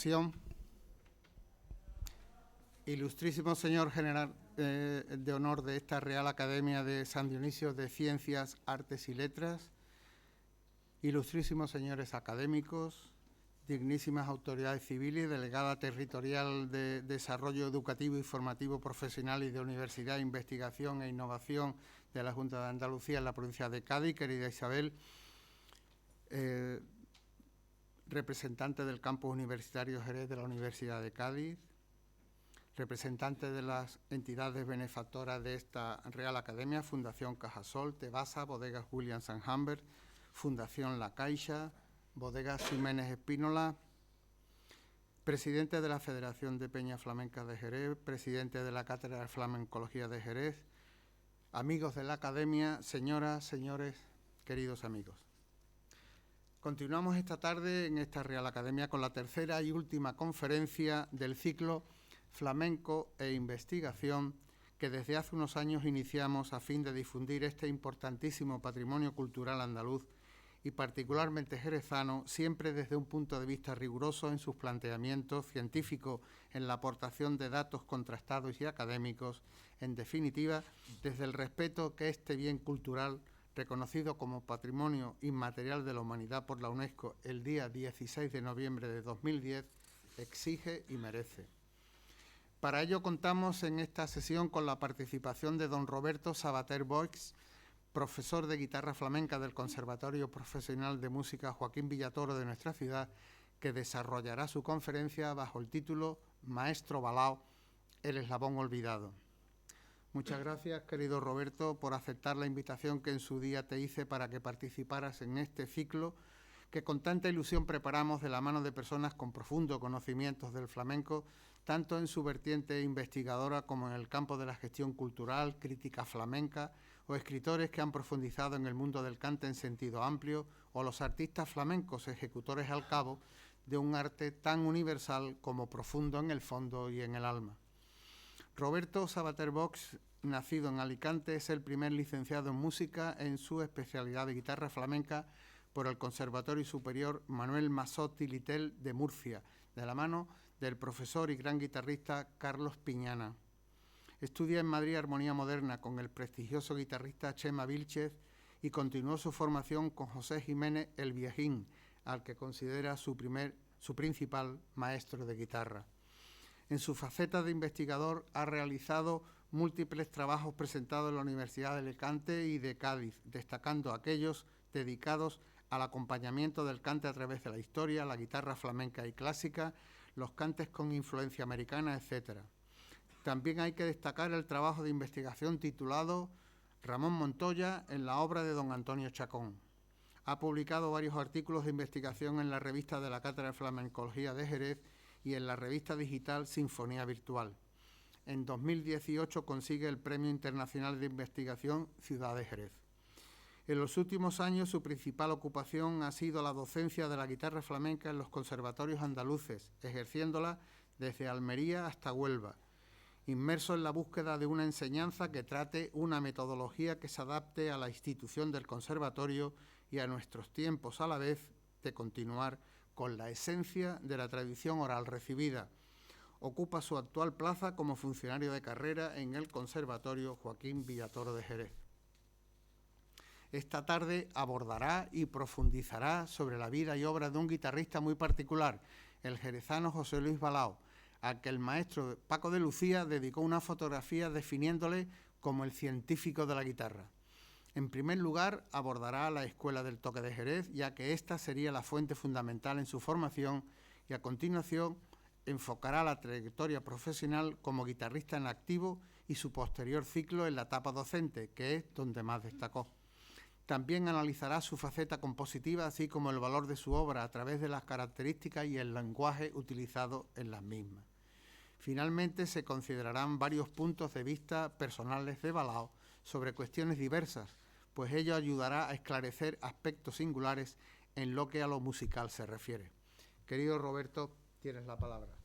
sesión. Ilustrísimo señor general de honor de esta Real Academia de San Dionisio de Ciencias, Artes y Letras, ilustrísimos señores académicos, dignísimas autoridades civiles, delegada territorial de Desarrollo Educativo y Formativo Profesional y de Universidad, Investigación e Innovación de la Junta de Andalucía en la provincia de Cádiz, querida Isabel, representante del campus universitario Jerez de la Universidad de Cádiz, representante de las entidades benefactoras de esta Real Academia, Fundación Cajasol, Tebasa, Bodegas Williams & Humbert, Fundación La Caixa, Bodegas Jiménez Espínola, presidente de la Federación de Peñas Flamencas de Jerez, presidente de la Cátedra de Flamencología de Jerez, amigos de la Academia, señoras, señores, queridos amigos. Continuamos esta tarde en esta Real Academia con la tercera y última conferencia del ciclo Flamenco e Investigación que desde hace unos años iniciamos a fin de difundir este importantísimo patrimonio cultural andaluz y particularmente jerezano, siempre desde un punto de vista riguroso en sus planteamientos científicos, en la aportación de datos contrastados y académicos, en definitiva, desde el respeto que este bien cultural, reconocido como Patrimonio Inmaterial de la Humanidad por la UNESCO el día 16 de noviembre de 2010, exige y merece. Para ello contamos en esta sesión con la participación de don Roberto Sabater Boix, profesor de guitarra flamenca del Conservatorio Profesional de Música Joaquín Villatoro de nuestra ciudad, que desarrollará su conferencia bajo el título Maestro Balao, el eslabón olvidado. Muchas gracias, querido Roberto, por aceptar la invitación que en su día te hice para que participaras en este ciclo que con tanta ilusión preparamos de la mano de personas con profundos conocimientos del flamenco, tanto en su vertiente investigadora como en el campo de la gestión cultural, crítica flamenca, o escritores que han profundizado en el mundo del cante en sentido amplio, o los artistas flamencos ejecutores al cabo de un arte tan universal como profundo en el fondo y en el alma. Roberto Sabater Boix, nacido en Alicante, es el primer licenciado en música en su especialidad de guitarra flamenca por el Conservatorio Superior Manuel Masotti Litel de Murcia, de la mano del profesor y gran guitarrista Carlos Piñana. Estudia en Madrid armonía moderna con el prestigioso guitarrista Chema Vílchez y continuó su formación con José Jiménez el Viejín, al que considera su principal maestro de guitarra. En su faceta de investigador ha realizado múltiples trabajos presentados en la Universidad de Alicante y de Cádiz, destacando aquellos dedicados al acompañamiento del cante a través de la historia, la guitarra flamenca y clásica, los cantes con influencia americana, etc. También hay que destacar el trabajo de investigación titulado Ramón Montoya en la obra de don Antonio Chacón. Ha publicado varios artículos de investigación en la revista de la Cátedra de Flamencología de Jerez y en la revista digital Sinfonía Virtual. En 2018 consigue el Premio Internacional de Investigación Ciudad de Jerez. En los últimos años su principal ocupación ha sido la docencia de la guitarra flamenca en los conservatorios andaluces, ejerciéndola desde Almería hasta Huelva, inmerso en la búsqueda de una enseñanza que trate una metodología que se adapte a la institución del conservatorio y a nuestros tiempos, a la vez de continuar con la esencia de la tradición oral recibida. Ocupa su actual plaza como funcionario de carrera en el Conservatorio Joaquín Villatoro de Jerez. Esta tarde abordará y profundizará sobre la vida y obra de un guitarrista muy particular, el jerezano José Luis Balao, al que el maestro Paco de Lucía dedicó una fotografía definiéndole como el científico de la guitarra. En primer lugar, abordará la Escuela del Toque de Jerez, ya que esta sería la fuente fundamental en su formación, y a continuación enfocará la trayectoria profesional como guitarrista en activo y su posterior ciclo en la etapa docente, que es donde más destacó. También analizará su faceta compositiva, así como el valor de su obra a través de las características y el lenguaje utilizado en las mismas. Finalmente, se considerarán varios puntos de vista personales de Balao sobre cuestiones diversas, pues ello ayudará a esclarecer aspectos singulares en lo que a lo musical se refiere. Querido Roberto, tienes la palabra.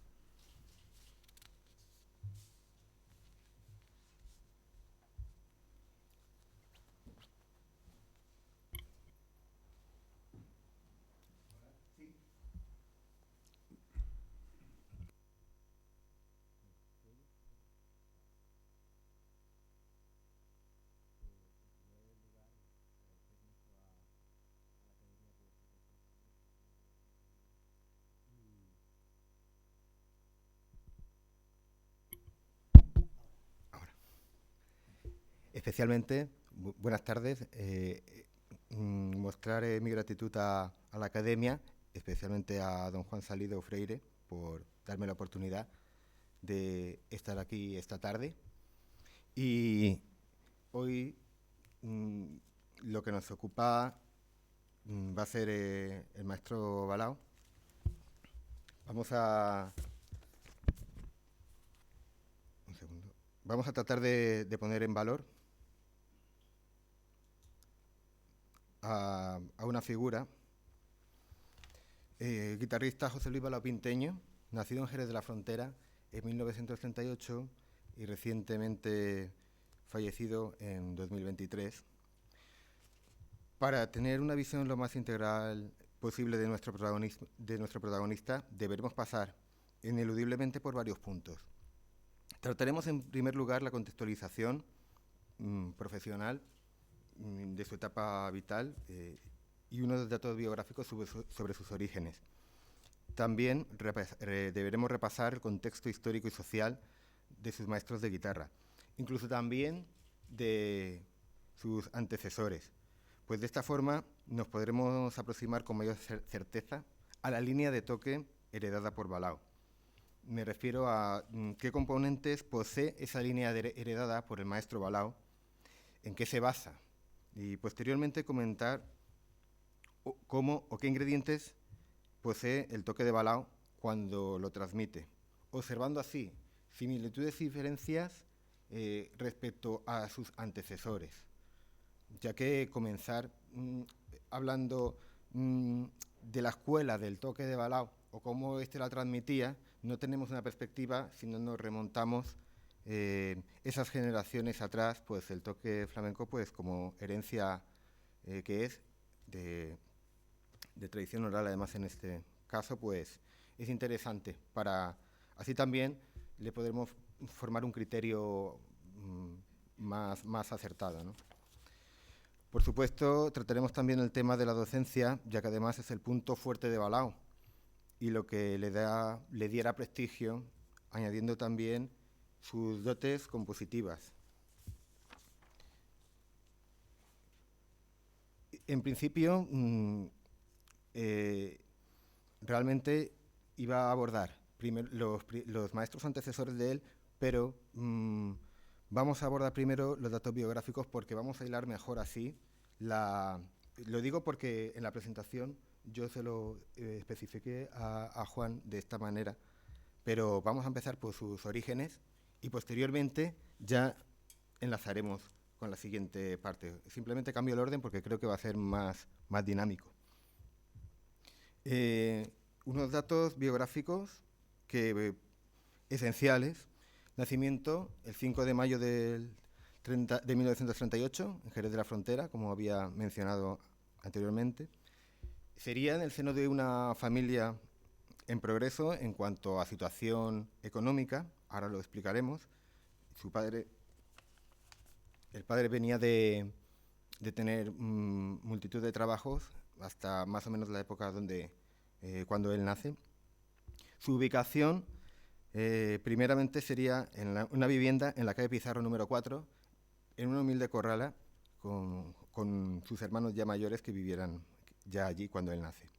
especialmente, buenas tardes, mostrar mi gratitud a la Academia, especialmente a don Juan Salido Freire, por darme la oportunidad de estar aquí esta tarde. Y hoy lo que nos ocupa va a ser el maestro Balao. Vamos a tratar de poner en valor a una figura, guitarrista José Luis Balao Pinteño, nacido en Jerez de la Frontera en 1938 y recientemente fallecido en 2023. Para tener una visión lo más integral posible de nuestro protagonista, deberemos pasar ineludiblemente por varios puntos. Trataremos en primer lugar la contextualización profesional de su etapa vital y unos datos biográficos sobre sus orígenes. También deberemos repasar el contexto histórico y social de sus maestros de guitarra, incluso también de sus antecesores, pues de esta forma nos podremos aproximar con mayor certeza a la línea de toque heredada por Balao. Me refiero a qué componentes posee esa línea heredada por el maestro Balao, en qué se basa, y posteriormente comentar cómo o qué ingredientes posee el toque de Balao cuando lo transmite, observando así similitudes y diferencias respecto a sus antecesores, ya que comenzar hablando de la escuela del toque de Balao o cómo éste la transmitía, no tenemos una perspectiva si no nos remontamos esas generaciones atrás, pues el toque flamenco pues como herencia que es de tradición oral, además en este caso pues es interesante para así también le podremos formar un criterio más acertado, ¿no? Por supuesto, trataremos también el tema de la docencia, ya que además es el punto fuerte de Balao y lo que le diera prestigio, añadiendo también sus dotes compositivas. En principio, realmente iba a abordar primero los maestros antecesores de él, pero vamos a abordar primero los datos biográficos porque vamos a hilar mejor así. Lo digo porque en la presentación yo se lo especifiqué a Juan de esta manera, pero vamos a empezar por sus orígenes y posteriormente ya enlazaremos con la siguiente parte. Simplemente cambio el orden porque creo que va a ser más dinámico. Unos datos biográficos esenciales. Nacimiento el 5 de mayo de 1938 en Jerez de la Frontera, como había mencionado anteriormente. Sería en el seno de una familia en progreso en cuanto a situación económica, ahora lo explicaremos. El padre venía de tener multitud de trabajos hasta más o menos la época cuando él nace. Su ubicación primeramente sería en una vivienda en la calle Pizarro número 4, en una humilde corrala con sus hermanos ya mayores que vivieran ya allí cuando él nace.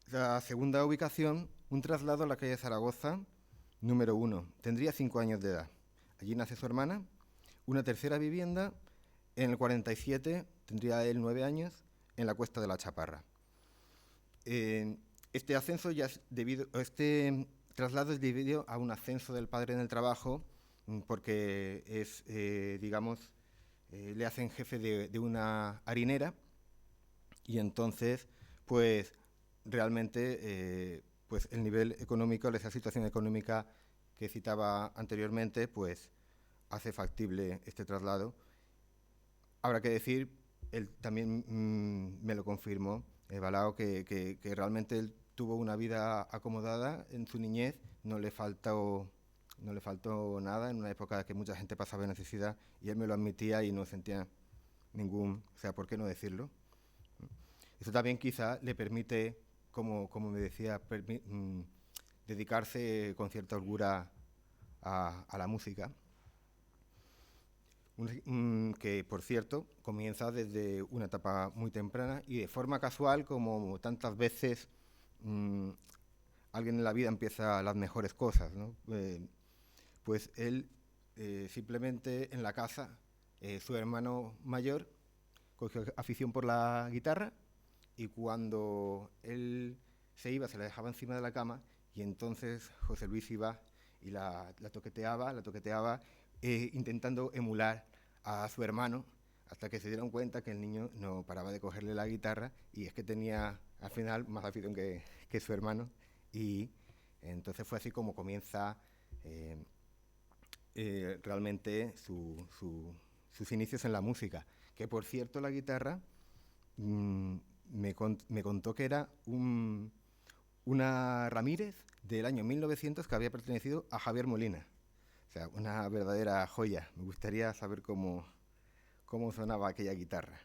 La segunda ubicación, un traslado a la calle Zaragoza número 1. Tendría 5 años de edad. Allí nace su hermana. Una tercera vivienda, en el 47, tendría él 9 años, en la Cuesta de la Chaparra. Este traslado es debido a un ascenso del padre en el trabajo, porque es, le hacen jefe de una harinera, y entonces, pues, realmente, pues el nivel económico, esa situación económica que citaba anteriormente, pues, hace factible este traslado. Habrá que decir, él también me lo confirmó, Balao, que realmente él tuvo una vida acomodada en su niñez, no le faltó nada en una época que mucha gente pasaba necesidad, y él me lo admitía y no sentía ¿por qué no decirlo? Eso también quizá le permite, como me decía, dedicarse con cierta holgura a la música. que, por cierto, comienza desde una etapa muy temprana y de forma casual, como tantas veces alguien en la vida empieza las mejores cosas, ¿no? Pues él simplemente en la casa, su hermano mayor cogió afición por la guitarra y cuando él se iba se la dejaba encima de la cama y entonces José Luis iba y la toqueteaba, intentando emular a su hermano hasta que se dieron cuenta que el niño no paraba de cogerle la guitarra y es que tenía al final más afición que su hermano y entonces fue así como comienza realmente sus inicios en la música. Que por cierto la guitarra me contó que era una Ramírez del año 1900 que había pertenecido a Javier Molina. O sea, una verdadera joya. Me gustaría saber cómo sonaba aquella guitarra.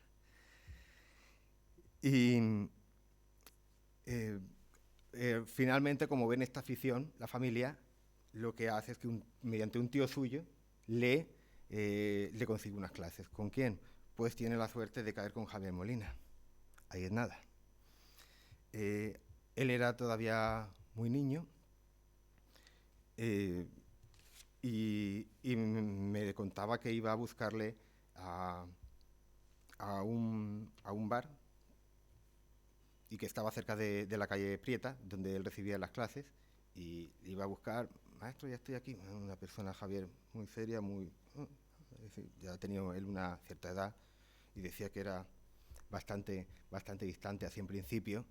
Y finalmente, como ven esta afición, la familia lo que hace es que mediante un tío suyo le consigue unas clases. ¿Con quién? Pues tiene la suerte de caer con Javier Molina. Ahí es nada. Él era todavía muy niño y me contaba que iba a buscarle a un bar y que estaba cerca de la calle Prieta, donde él recibía las clases, y iba a buscar, maestro, ya estoy aquí, una persona, Javier, muy seria, ya tenía él una cierta edad, y decía que era bastante distante así en principio.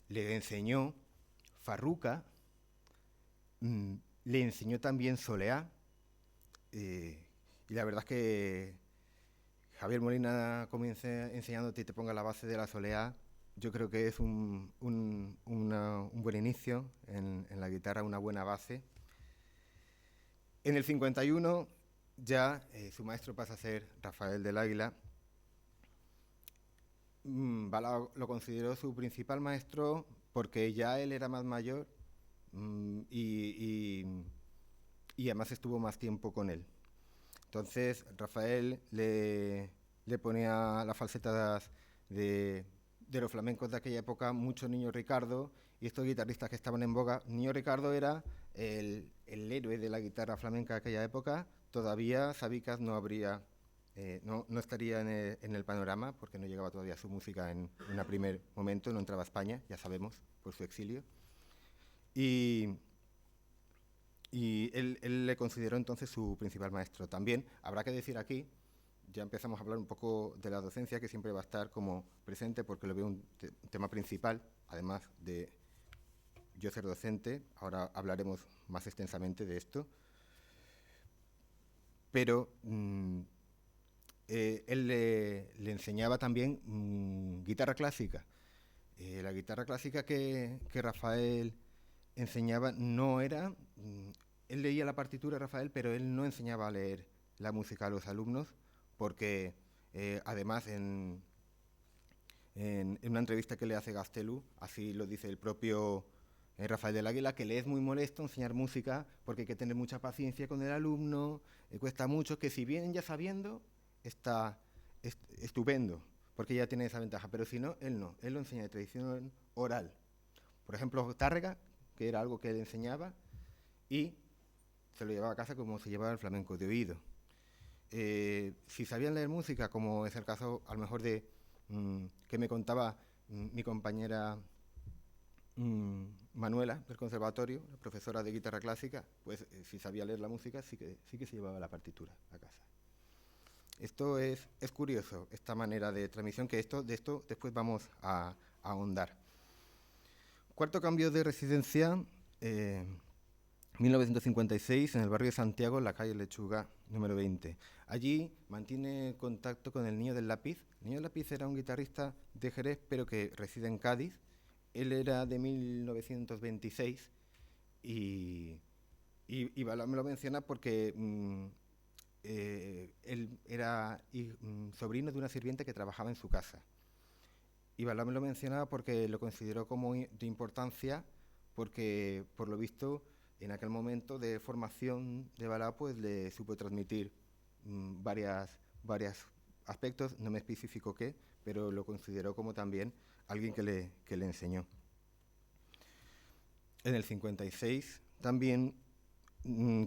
Le enseñó farruca, le enseñó también soleá, y la verdad es que Javier Molina comienza enseñándote y te ponga la base de la soleá. Yo creo que es un buen inicio en la guitarra, una buena base. En el 51 ya su maestro pasa a ser Rafael del Águila. Balao lo consideró su principal maestro porque ya él era más mayor y además estuvo más tiempo con él. Entonces Rafael le ponía las falsetas de los flamencos de aquella época, mucho Niño Ricardo, y estos guitarristas que estaban en boga. Niño Ricardo era el héroe de la guitarra flamenca de aquella época. Todavía Sabicas no habría, no estaría en el panorama, porque no llegaba todavía su música en un primer momento, no entraba a España, ya sabemos, por su exilio. Y él le consideró entonces su principal maestro. También habrá que decir aquí, ya empezamos a hablar un poco de la docencia, que siempre va a estar como presente porque lo veo un tema principal, además de yo ser docente. Ahora hablaremos más extensamente de esto. Pero él le enseñaba también guitarra clásica. La guitarra clásica que Rafael enseñaba no era... él leía la partitura, Rafael, pero él no enseñaba a leer la música a los alumnos, porque además en una entrevista que le hace Gastelu, así lo dice el propio Rafael del Águila, que le es muy molesto enseñar música porque hay que tener mucha paciencia con el alumno, cuesta mucho, que si vienen ya sabiendo, está estupendo, porque ya tiene esa ventaja, pero si no, él lo enseña de tradición oral. Por ejemplo, Tárrega, que era algo que él enseñaba, y se lo llevaba a casa como se llevaba el flamenco, de oído. Si sabían leer música, como es el caso a lo mejor de que me contaba mi compañera Manuela del conservatorio, la profesora de guitarra clásica, pues si sabía leer la música sí que se llevaba la partitura a casa. Esto es curioso, esta manera de transmisión, que de esto después vamos a ahondar. Cuarto cambio de residencia, 1956, en el barrio de Santiago, en la calle Lechuga, número 20. Allí mantiene contacto con el Niño del Lápiz. El Niño del Lápiz era un guitarrista de Jerez, pero que reside en Cádiz. Él era de 1926 y me lo menciona porque él era sobrino de una sirviente que trabajaba en su casa. Y Balá me lo mencionaba porque lo consideró como de importancia, porque por lo visto en aquel momento de formación de Balá pues le supo transmitir varios aspectos, no me especificó qué, pero lo consideró como también alguien que le enseñó. En el 56 también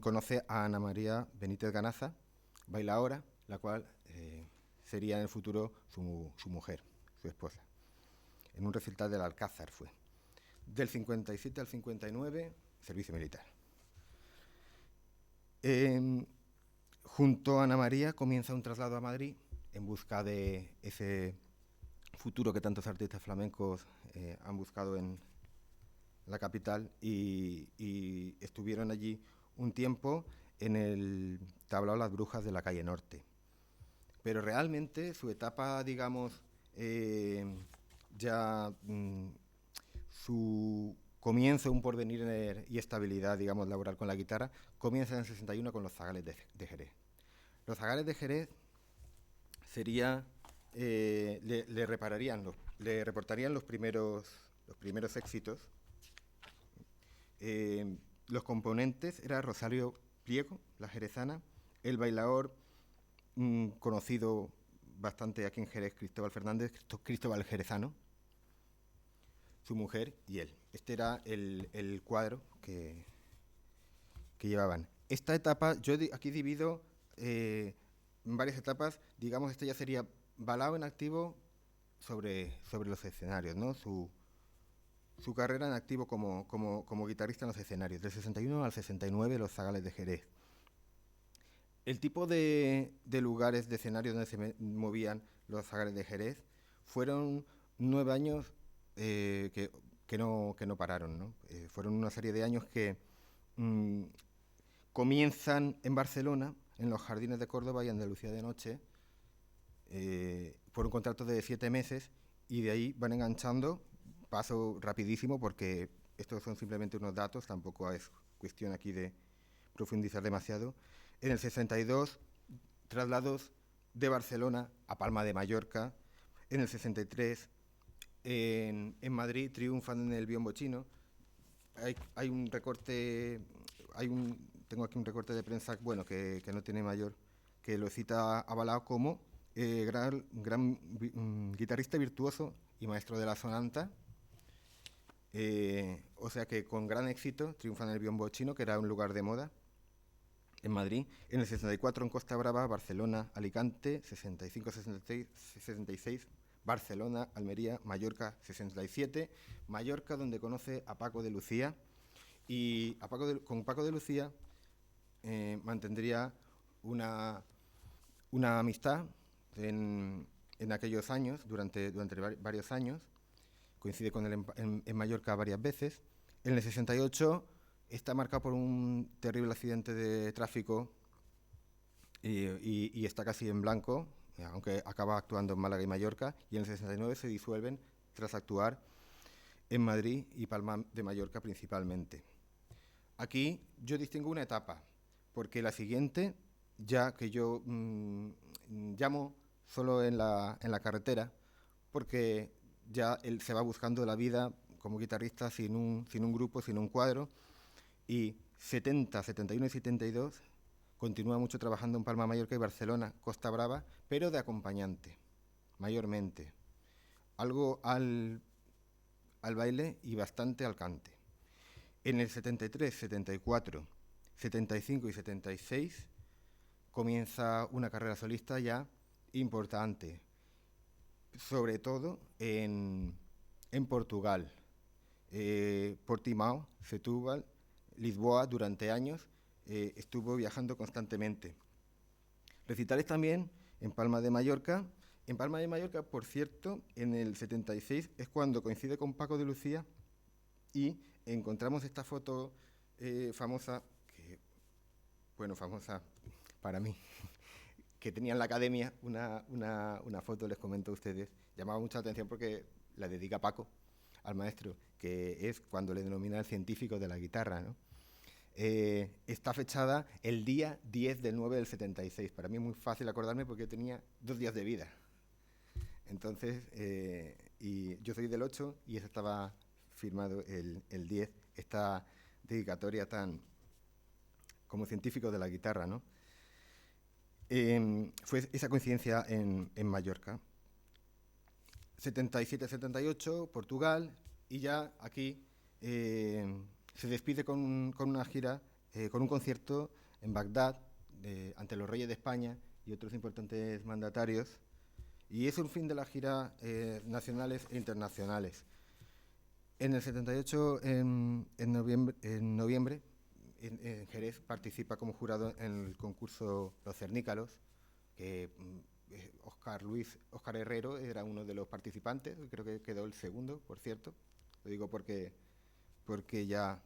conoce a Ana María Benítez Ganaza, bailaora, la cual sería en el futuro su mujer, su esposa. En un recital del Alcázar fue. Del 57 al 59, servicio militar. Junto a Ana María comienza un traslado a Madrid en busca de ese futuro que tantos artistas flamencos han buscado en la capital y estuvieron allí un tiempo en el tablao Las Brujas de la calle Norte. Pero realmente su etapa, digamos, su comienzo, un porvenir y estabilidad, digamos, laboral con la guitarra, comienza en el 61 con los Zagales de Jerez. Los Zagales de Jerez sería, le reportarían los primeros éxitos. Los componentes era Rosario Pliego, la jerezana, el bailador conocido bastante aquí en Jerez, Cristóbal Fernández, Cristóbal Jerezano, su mujer y él. Este era el cuadro que llevaban. Esta etapa, yo aquí divido en varias etapas, digamos, esta ya sería balao en activo sobre los escenarios, ¿no? Su carrera en activo como guitarrista en los escenarios, del 61 al 69, los Zagales de Jerez. El tipo de lugares, de escenarios donde se movían los Zagales de Jerez fueron 9 años que no pararon, ¿no? Fueron una serie de años que comienzan en Barcelona, en los Jardines de Córdoba y Andalucía de Noche, por un contrato de 7 meses, y de ahí van enganchando. Paso rapidísimo porque estos son simplemente unos datos, tampoco es cuestión aquí de profundizar demasiado. En el 62, traslados de Barcelona a Palma de Mallorca. En el 63, en Madrid, triunfan en el biombo chino. Hay un recorte, tengo aquí un recorte de prensa, bueno, que no tiene mayor, que lo cita avalado como gran guitarrista virtuoso y maestro de la sonanta. O sea que con gran éxito triunfan en el biombo chino, que era un lugar de moda en Madrid. En el 64 en Costa Brava, Barcelona, Alicante, 65, 66, Barcelona, Almería, Mallorca, 67, Mallorca, donde conoce a Paco de Lucía, y con Paco de Lucía mantendría una amistad en aquellos años, durante varios años. Coincide con él en Mallorca varias veces. En el 68 está marcado por un terrible accidente de tráfico y está casi en blanco, aunque acaba actuando en Málaga y Mallorca, y en el 69 se disuelven tras actuar en Madrid y Palma de Mallorca principalmente. Aquí yo distingo una etapa, porque la siguiente, ya que yo llamo solo en la carretera, porque ya él se va buscando la vida como guitarrista sin un grupo, sin un cuadro, y 70, 71 y 72 continúa mucho trabajando en Palma de Mallorca y Barcelona, Costa Brava, pero de acompañante, mayormente. Algo al baile y bastante al cante. En el 73, 74, 75 y 76 comienza una carrera solista ya importante, sobre todo en Portugal, Portimao, Setúbal, Lisboa. Durante años estuvo viajando constantemente. Recitales también en Palma de Mallorca. En Palma de Mallorca, por cierto, en el 76 es cuando coincide con Paco de Lucía y encontramos esta foto famosa, famosa para mí, que tenía en la academia, una foto, les comento a ustedes, llamaba mucha atención porque la dedica Paco al maestro, que es cuando le denomina el científico de la guitarra, ¿no? Está fechada el día 10 del 9 del 76. Para mí es muy fácil acordarme porque tenía 2 días de vida. Entonces, y yo soy del 8 y eso estaba firmado el 10, esta dedicatoria tan como científico de la guitarra, ¿no? fue esa coincidencia en Mallorca. 77-78, Portugal, y ya aquí se despide con una gira, con un concierto en Bagdad, ante los reyes de España y otros importantes mandatarios. Y es un fin de la gira nacionales e internacionales. En el 78, en noviembre, en Jerez, participa como jurado en el concurso Los Cernícalos, que Óscar Herrero era uno de los participantes, creo que quedó el segundo, por cierto. Lo digo porque ya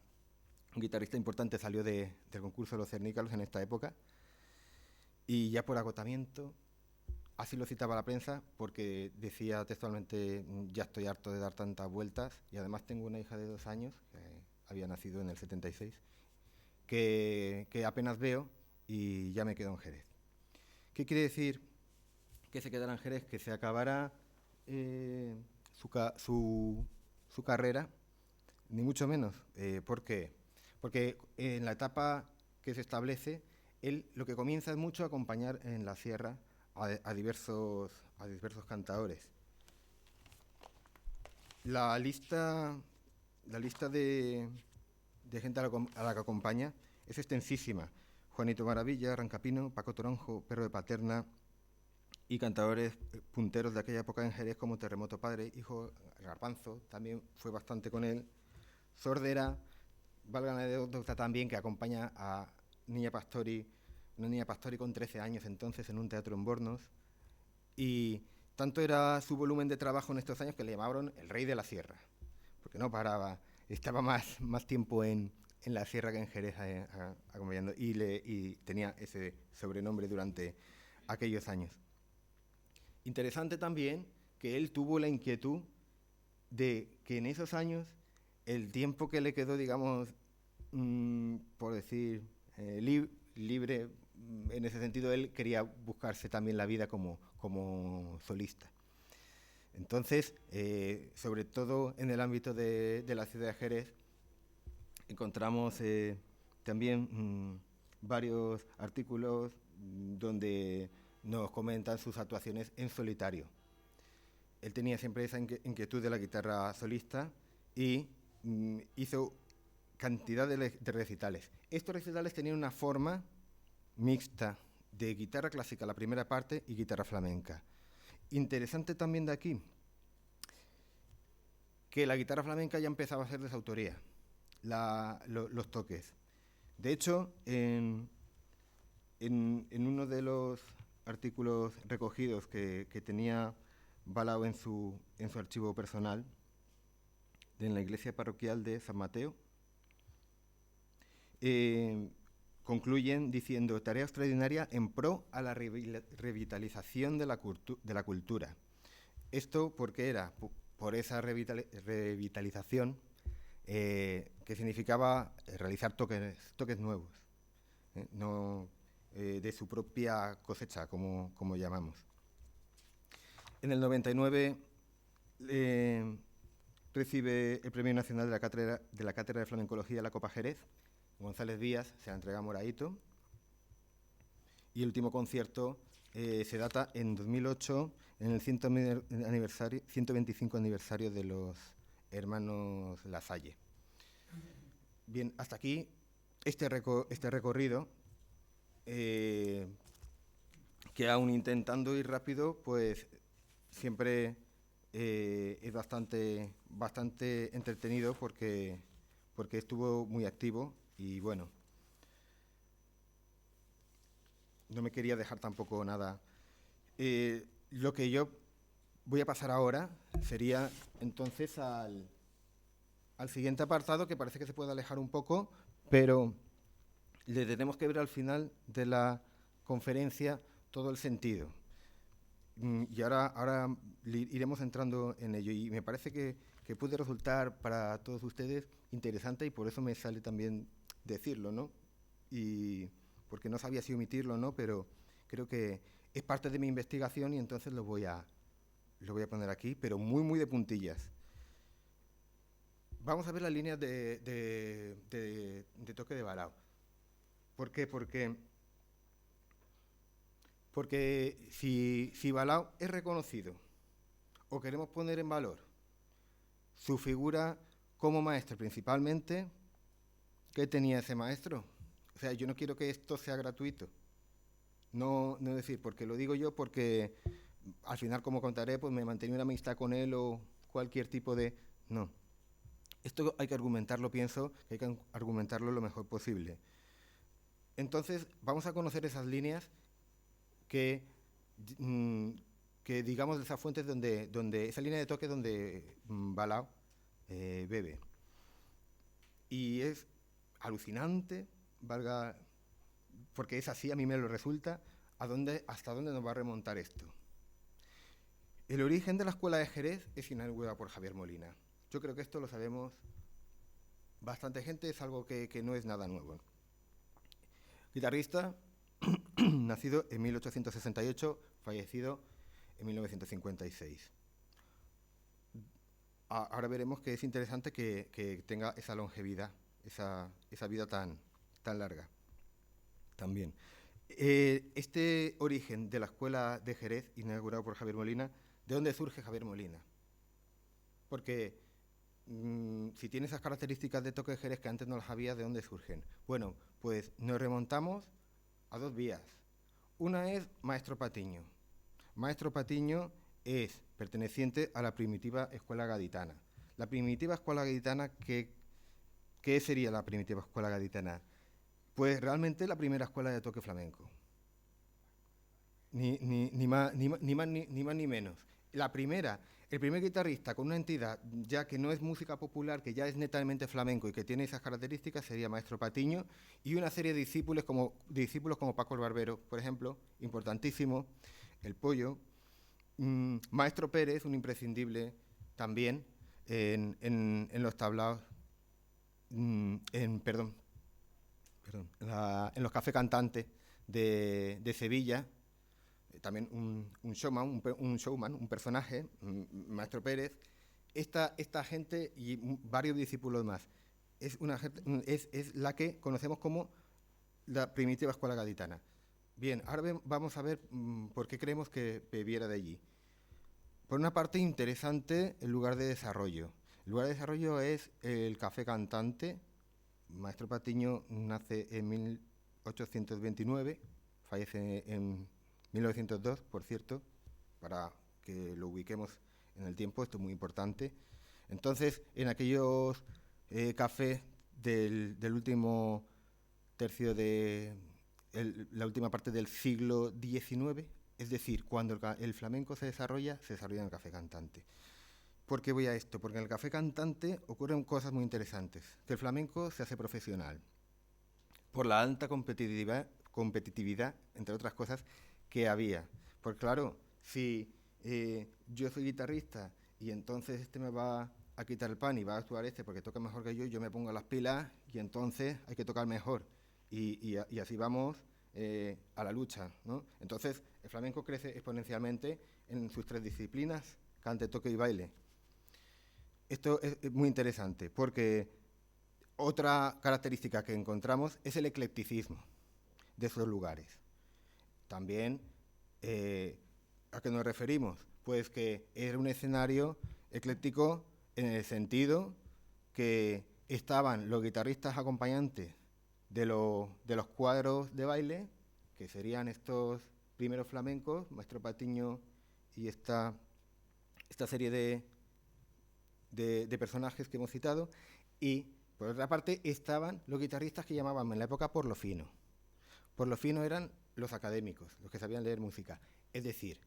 un guitarrista importante salió del concurso Los Cernícalos en esta época. Y ya por agotamiento, así lo citaba la prensa, porque decía textualmente: ya estoy harto de dar tantas vueltas, y además tengo una hija de 2 años, que había nacido en el 76, que apenas veo y ya me quedo en Jerez. ¿Qué quiere decir que se quedara en Jerez? Que se acabara su carrera, ni mucho menos. ¿Por qué? Porque en la etapa que se establece, él lo que comienza es mucho a acompañar en la sierra a diversos cantadores. La lista de gente a la que acompaña es extensísima. Juanito Maravilla, Rancapino, Paco Toronjo, Perro de Paterna y cantadores punteros de aquella época en Jerez como Terremoto Padre, Hijo Garbanzo, también fue bastante con él. Sordera, valga la anécdota también, que acompaña a una niña Pastori con 13 años entonces en un teatro en Bornos. Y tanto era su volumen de trabajo en estos años que le llamaron el Rey de la Sierra, porque no paraba, estaba más tiempo en la sierra que en Jerez acompañando, y tenía ese sobrenombre durante aquellos años. Interesante también que él tuvo la inquietud de que en esos años el tiempo que le quedó, digamos, por decir, libre, en ese sentido él quería buscarse también la vida como solista. Entonces, sobre todo en el ámbito de la ciudad de Jerez, encontramos también varios artículos donde nos comentan sus actuaciones en solitario. Él tenía siempre esa inquietud de la guitarra solista y hizo cantidad de recitales. Estos recitales tenían una forma mixta de guitarra clásica, la primera parte, y guitarra flamenca. Interesante también de aquí que la guitarra flamenca ya empezaba a ser de su autoría, los toques. De hecho, en uno de los artículos recogidos que tenía Balao en su archivo personal, en la iglesia parroquial de San Mateo, concluyen diciendo: tarea extraordinaria en pro a la revitalización de la cultura. Esto porque era por esa revitalización que significaba realizar toques nuevos, de su propia cosecha, como llamamos. En el 99 recibe el Premio Nacional de la Cátedra de Flamencología la Copa Jerez. González Díaz se la entrega a Moraito. Y el último concierto se data en 2008, en el 125 aniversario de los hermanos Lasalle. Bien, hasta aquí este recorrido, que aún intentando ir rápido, pues siempre es bastante entretenido porque estuvo muy activo y bueno, no me quería dejar tampoco nada. Lo que yo voy a pasar ahora sería entonces al siguiente apartado, que parece que se puede alejar un poco, pero le tenemos que ver al final de la conferencia todo el sentido. Y ahora iremos entrando en ello, y me parece que puede resultar para todos ustedes interesante, y por eso me sale también decirlo, ¿no? Y porque no sabía si omitirlo o no, pero creo que es parte de mi investigación y entonces lo voy a poner aquí, pero muy de puntillas. Vamos a ver las líneas de toque de Balao. ¿Por qué? Porque Porque si Balao es reconocido o queremos poner en valor su figura como maestro principalmente, ¿qué tenía ese maestro? O sea, yo no quiero que esto sea gratuito. No decir, porque lo digo yo, porque al final, como contaré, pues me mantenía una amistad con él o cualquier tipo de... No. Esto hay que argumentarlo, pienso, que hay que argumentarlo lo mejor posible. Entonces, vamos a conocer esas líneas que digamos, de esas fuentes donde esa línea de toque donde Balao bebe. Y es alucinante, valga, porque es así, a mí me lo resulta, hasta dónde nos va a remontar esto. El origen de la Escuela de Jerez es inaugurada por Javier Molina. Yo creo que esto lo sabemos bastante gente, es algo que no es nada nuevo. Guitarrista, nacido en 1868, fallecido en 1956. Ahora veremos que es interesante que tenga esa longevidad, esa vida tan larga. También. Este origen de la Escuela de Jerez, inaugurado por Javier Molina, ¿de dónde surge Javier Molina? Porque si tiene esas características de toque de Jerez que antes no las había, ¿de dónde surgen? Bueno, pues nos remontamos a dos vías. Una es Maestro Patiño. Maestro Patiño es perteneciente a la primitiva escuela gaditana. La primitiva escuela gaditana, ¿qué sería la primitiva escuela gaditana? Pues realmente la primera escuela de toque flamenco. Ni más ni menos. La primera, el primer guitarrista con una entidad ya que no es música popular, que ya es netamente flamenco y que tiene esas características, sería Maestro Patiño, y una serie de discípulos como Paco el Barbero, por ejemplo, importantísimo, El Pollo, Maestro Pérez, un imprescindible también en los tablaos, en los cafés cantantes de Sevilla, también un showman, un personaje, Maestro Pérez. Esta gente y varios discípulos más es la que conocemos como la primitiva escuela gaditana. Bien, ahora vamos a ver por qué creemos que bebiera de allí. Por una parte, interesante el lugar de desarrollo. El lugar de desarrollo es el café cantante. Maestro Patiño nace en 1829, fallece en 1902, por cierto, para que lo ubiquemos en el tiempo, esto es muy importante. Entonces, en aquellos cafés del último tercio la última parte del siglo XIX, es decir, cuando el flamenco se desarrolla en el café cantante. ¿Por qué voy a esto? Porque en el café cantante ocurren cosas muy interesantes. Que el flamenco se hace profesional por la alta competitividad, entre otras cosas, que había. Porque claro, si yo soy guitarrista y entonces este me va a quitar el pan y va a actuar porque toca mejor que yo me pongo las pilas y entonces hay que tocar mejor. Y así vamos a la lucha, ¿no? Entonces, el flamenco crece exponencialmente en sus tres disciplinas, cante, toque y baile. Esto es muy interesante porque otra característica que encontramos es el eclecticismo de esos lugares. También, ¿a qué nos referimos? Pues que era un escenario ecléctico en el sentido que estaban los guitarristas acompañantes de los cuadros de baile, que serían estos primeros flamencos, Maestro Patiño y esta serie de personajes que hemos citado, y por otra parte estaban los guitarristas que llamaban en la época por lo fino. Por lo fino eran los académicos, los que sabían leer música, es decir,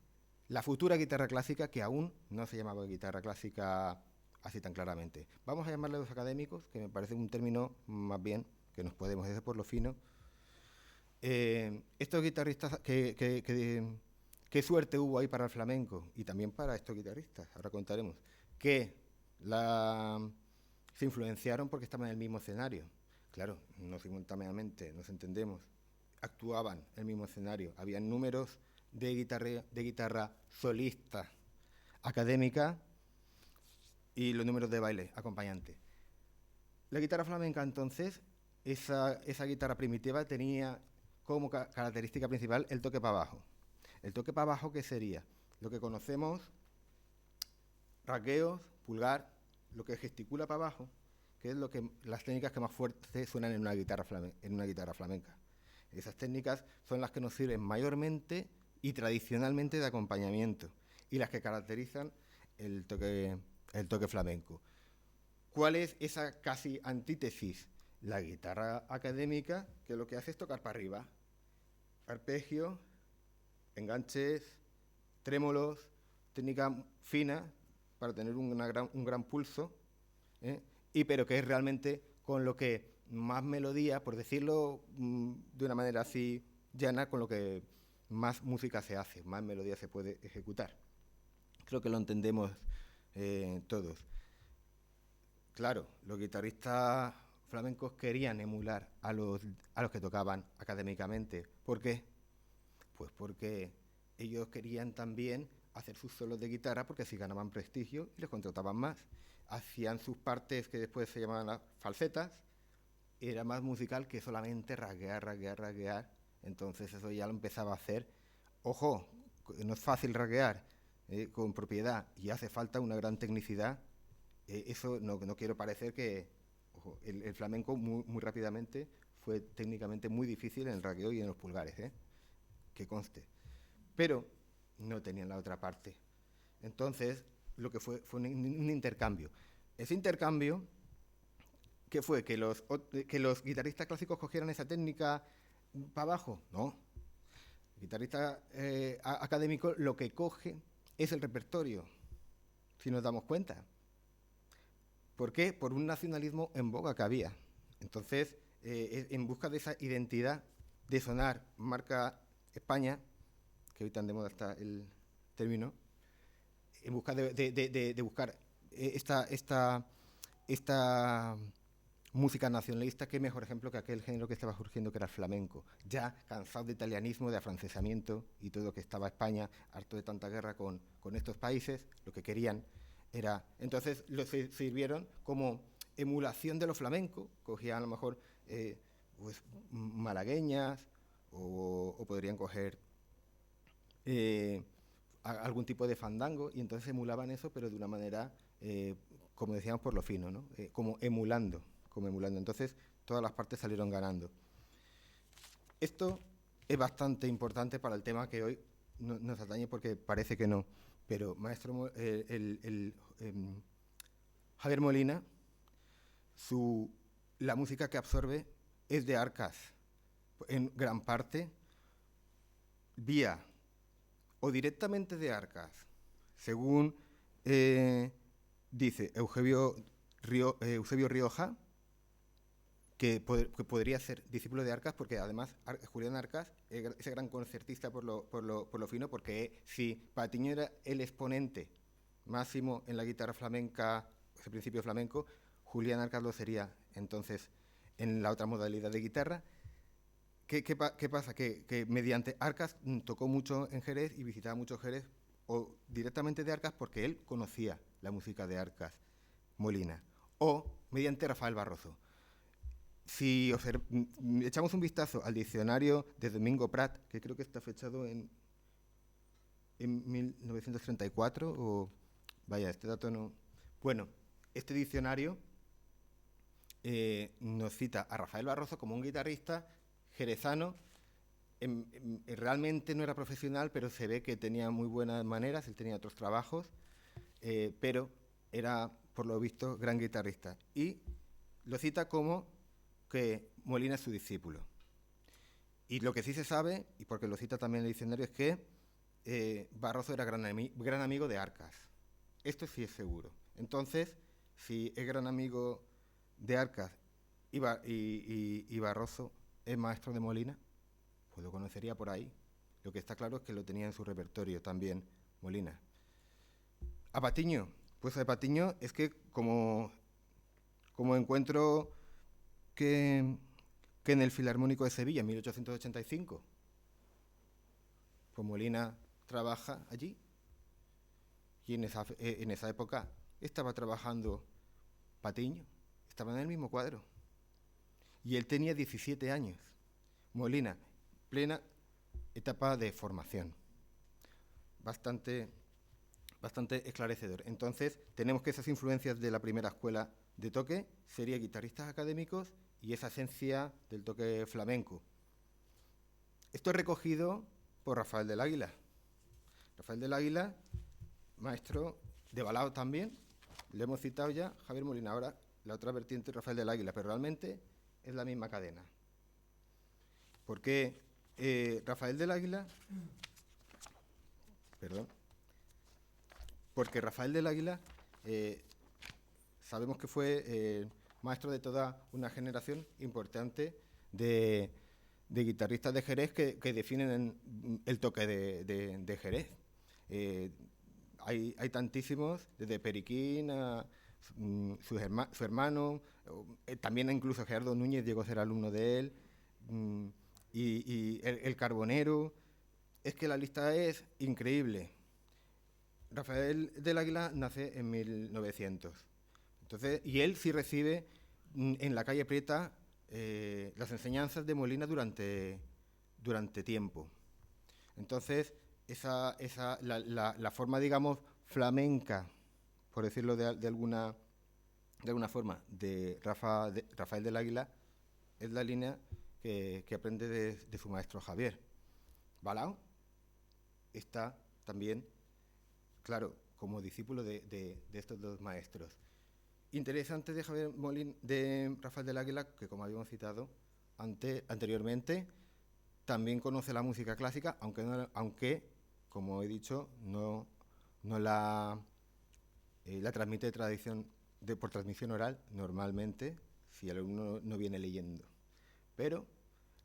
la futura guitarra clásica, que aún no se llamaba guitarra clásica así tan claramente. Vamos a llamarle los académicos, que me parece un término más bien que nos podemos decir por lo fino. Estos guitarristas, ¿qué suerte hubo ahí para el flamenco? Y también para estos guitarristas, ahora contaremos, que se influenciaron porque estaban en el mismo escenario. Claro, no simultáneamente, nos entendemos, actuaban en el mismo escenario. Había números de guitarra solista académica y los números de baile acompañante. La guitarra flamenca, entonces, esa guitarra primitiva tenía como característica principal el toque para abajo. El toque para abajo, ¿qué sería? Lo que conocemos, rasgueos, pulgar, lo que gesticula para abajo, que es las técnicas que más fuerte suenan en una guitarra flamenca. Esas técnicas son las que nos sirven mayormente y tradicionalmente de acompañamiento y las que caracterizan el toque flamenco. ¿Cuál es esa casi antítesis? La guitarra académica, que lo que hace es tocar para arriba. Arpegio, enganches, trémolos, técnica fina para tener un gran pulso, pero que es realmente con lo que más melodía, por decirlo de una manera así llana, con lo que más música se hace, más melodía se puede ejecutar. Creo que lo entendemos todos. Claro, los guitarristas flamencos querían emular a los que tocaban académicamente. ¿Por qué? Pues porque ellos querían también hacer sus solos de guitarra porque así ganaban prestigio y les contrataban más. Hacían sus partes que después se llamaban las falsetas, era más musical que solamente rasguear. Entonces eso ya lo empezaba a hacer. Ojo, no es fácil rasguear con propiedad y hace falta una gran tecnicidad. Eso no quiero parecer que... Ojo, el flamenco muy rápidamente fue técnicamente muy difícil en el rasgueo y en los pulgares, que conste. Pero no tenían la otra parte. Entonces, lo que fue un intercambio. Ese intercambio, ¿qué fue? ¿Que los guitarristas clásicos cogieran esa técnica para abajo? No. El guitarrista académico lo que coge es el repertorio, si nos damos cuenta. ¿Por qué? Por un nacionalismo en boga que había. Entonces, en busca de esa identidad de sonar marca España, que hoy tan de moda está el término, en busca de buscar esta música nacionalista, qué mejor ejemplo que aquel género que estaba surgiendo, que era el flamenco. Ya cansado de italianismo, de afrancesamiento y todo lo que estaba España, harto de tanta guerra con estos países, lo que querían era... Entonces lo sirvieron como emulación de lo flamenco, cogían a lo mejor pues, malagueñas o podrían coger algún tipo de fandango, y entonces emulaban eso, pero de una manera, como decíamos, por lo fino, ¿no? Como emulando. Entonces, todas las partes salieron ganando. Esto es bastante importante para el tema que hoy nos atañe, porque parece que no, pero maestro Javier Molina, la música que absorbe es de arcas, en gran parte, vía o directamente de arcas, según dice Eusebio Rioja, que podría ser discípulo de Arcas, porque además Julián Arcas es ese gran concertista por lo fino, porque si Patiño era el exponente máximo en la guitarra flamenca, ese principio flamenco, Julián Arcas lo sería entonces en la otra modalidad de guitarra. ¿Qué pasa? Que mediante Arcas tocó mucho en Jerez y visitaba mucho Jerez, o directamente de Arcas porque él conocía la música de Arcas Molina, o mediante Rafael Barroso. Si echamos un vistazo al diccionario de Domingo Prat, que creo que está fechado en 1934, o vaya, este dato no... Bueno, este diccionario nos cita a Rafael Barroso como un guitarrista jerezano. Realmente no era profesional, pero se ve que tenía muy buenas maneras, él tenía otros trabajos, pero era, por lo visto, gran guitarrista. Y lo cita como que Molina es su discípulo. Y lo que sí se sabe, y porque lo cita también el diccionario, es que Barroso era gran amigo de Arcas. Esto sí es seguro. Entonces, si es gran amigo de Arcas y Barroso es maestro de Molina, pues lo conocería por ahí. Lo que está claro es que lo tenía en su repertorio también Molina. A Patiño, pues a Patiño es que como encuentro que en el Filarmónico de Sevilla, en 1885, pues Molina trabaja allí, y en esa época estaba trabajando Patiño, estaban en el mismo cuadro, y él tenía 17 años. Molina, plena etapa de formación. bastante esclarecedor. Entonces, tenemos que esas influencias de la primera escuela de toque serían guitarristas académicos y esa esencia del toque flamenco. Esto es recogido por Rafael del Águila. Rafael del Águila, maestro de balao también, le hemos citado ya, Javier Molina, ahora la otra vertiente Rafael del Águila, pero realmente es la misma cadena. Porque Rafael del Águila, sabemos que fue maestro de toda una generación importante de guitarristas de Jerez que definen el toque de Jerez. Hay tantísimos, desde Periquín a su hermano, también incluso Gerardo Núñez llegó a ser alumno de él, y el Carbonero. Es que la lista es increíble. Rafael del Águila nace en 1900. Entonces, y él sí recibe en la calle Prieta las enseñanzas de Molina durante tiempo. Entonces, la forma, digamos, flamenca, por decirlo de alguna forma, de Rafael del Águila, es la línea que aprende de su maestro Javier. Balao está también, claro, como discípulo de estos dos maestros. Interesante de Rafael del Águila, que como habíamos citado anteriormente, también conoce la música clásica, aunque como he dicho, no la transmite por transmisión oral normalmente, si el alumno no viene leyendo. Pero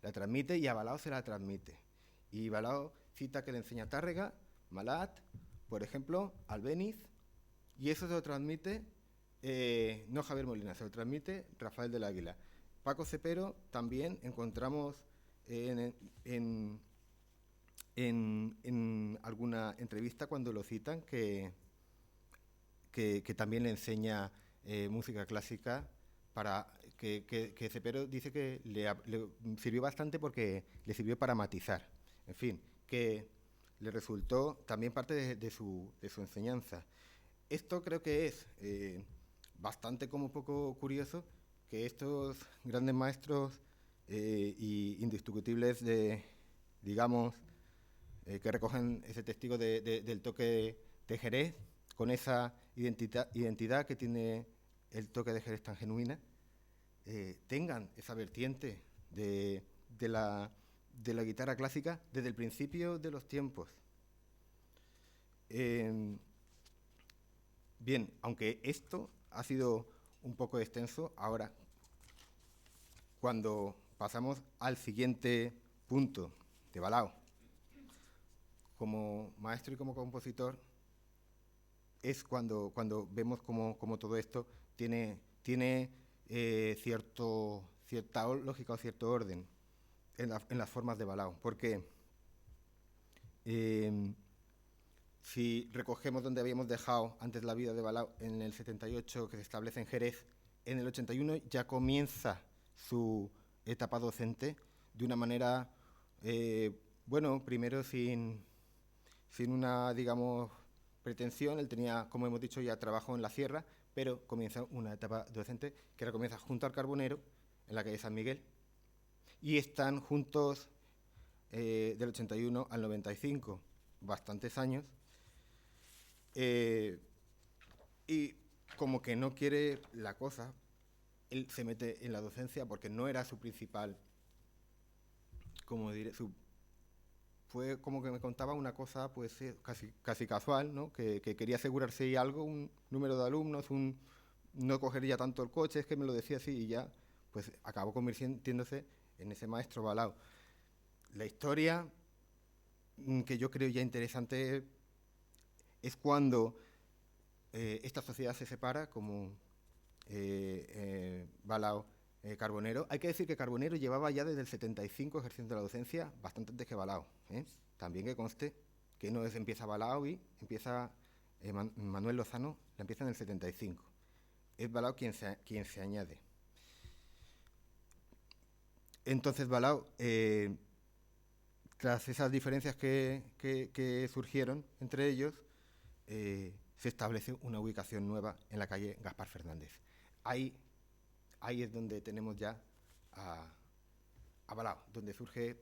la transmite y a Balao se la transmite. Y Balao cita que le enseña Tárrega, Malat, por ejemplo, Albéniz, y eso se lo transmite, no Javier Molina, se lo transmite Rafael del Águila. Paco Cepero también encontramos en alguna entrevista cuando lo citan que también le enseña música clásica, para que Cepero dice que le sirvió bastante porque le sirvió para matizar. En fin, que le resultó también parte de su enseñanza. Esto creo que es bastante como poco curioso, que estos grandes maestros y indiscutibles digamos, que recogen ese testigo del toque de Jerez, con esa identidad que tiene el toque de Jerez tan genuina, tengan esa vertiente de la guitarra clásica desde el principio de los tiempos. Bien, aunque esto ha sido un poco extenso, ahora, cuando pasamos al siguiente punto de Balao, como maestro y como compositor, es cuando vemos cómo todo esto tiene cierta lógica o cierto orden en las formas de Balao. Porque si recogemos donde habíamos dejado antes la vida de Balao en el 78, que se establece en Jerez, en el 81 ya comienza su etapa docente de una manera, primero sin una, digamos, pretensión. Él tenía, como hemos dicho, ya trabajo en la sierra, pero comienza una etapa docente que ahora comienza junto al Carbonero, en la calle San Miguel, y están juntos del 81 al 95, bastantes años, y como que no quiere la cosa, él se mete en la docencia porque no era su principal, fue como que me contaba una cosa pues casi casual, ¿no? Que quería asegurarse de algo, un número de alumnos, no coger ya tanto el coche, es que me lo decía así, y ya pues acabó convirtiéndose en ese maestro Balao. La historia que yo creo ya interesante es cuando esta sociedad se separa, como Balao, Carbonero. Hay que decir que Carbonero llevaba ya desde el 75 ejerciendo la docencia, bastante antes que Balao. También que conste que no empieza Balao y empieza Manuel Lozano, la empieza en el 75. Es Balao quien se añade. Entonces Balao tras esas diferencias que surgieron entre ellos, se establece una ubicación nueva en la calle Gaspar Fernández. Ahí es donde tenemos ya a Balao, donde surge,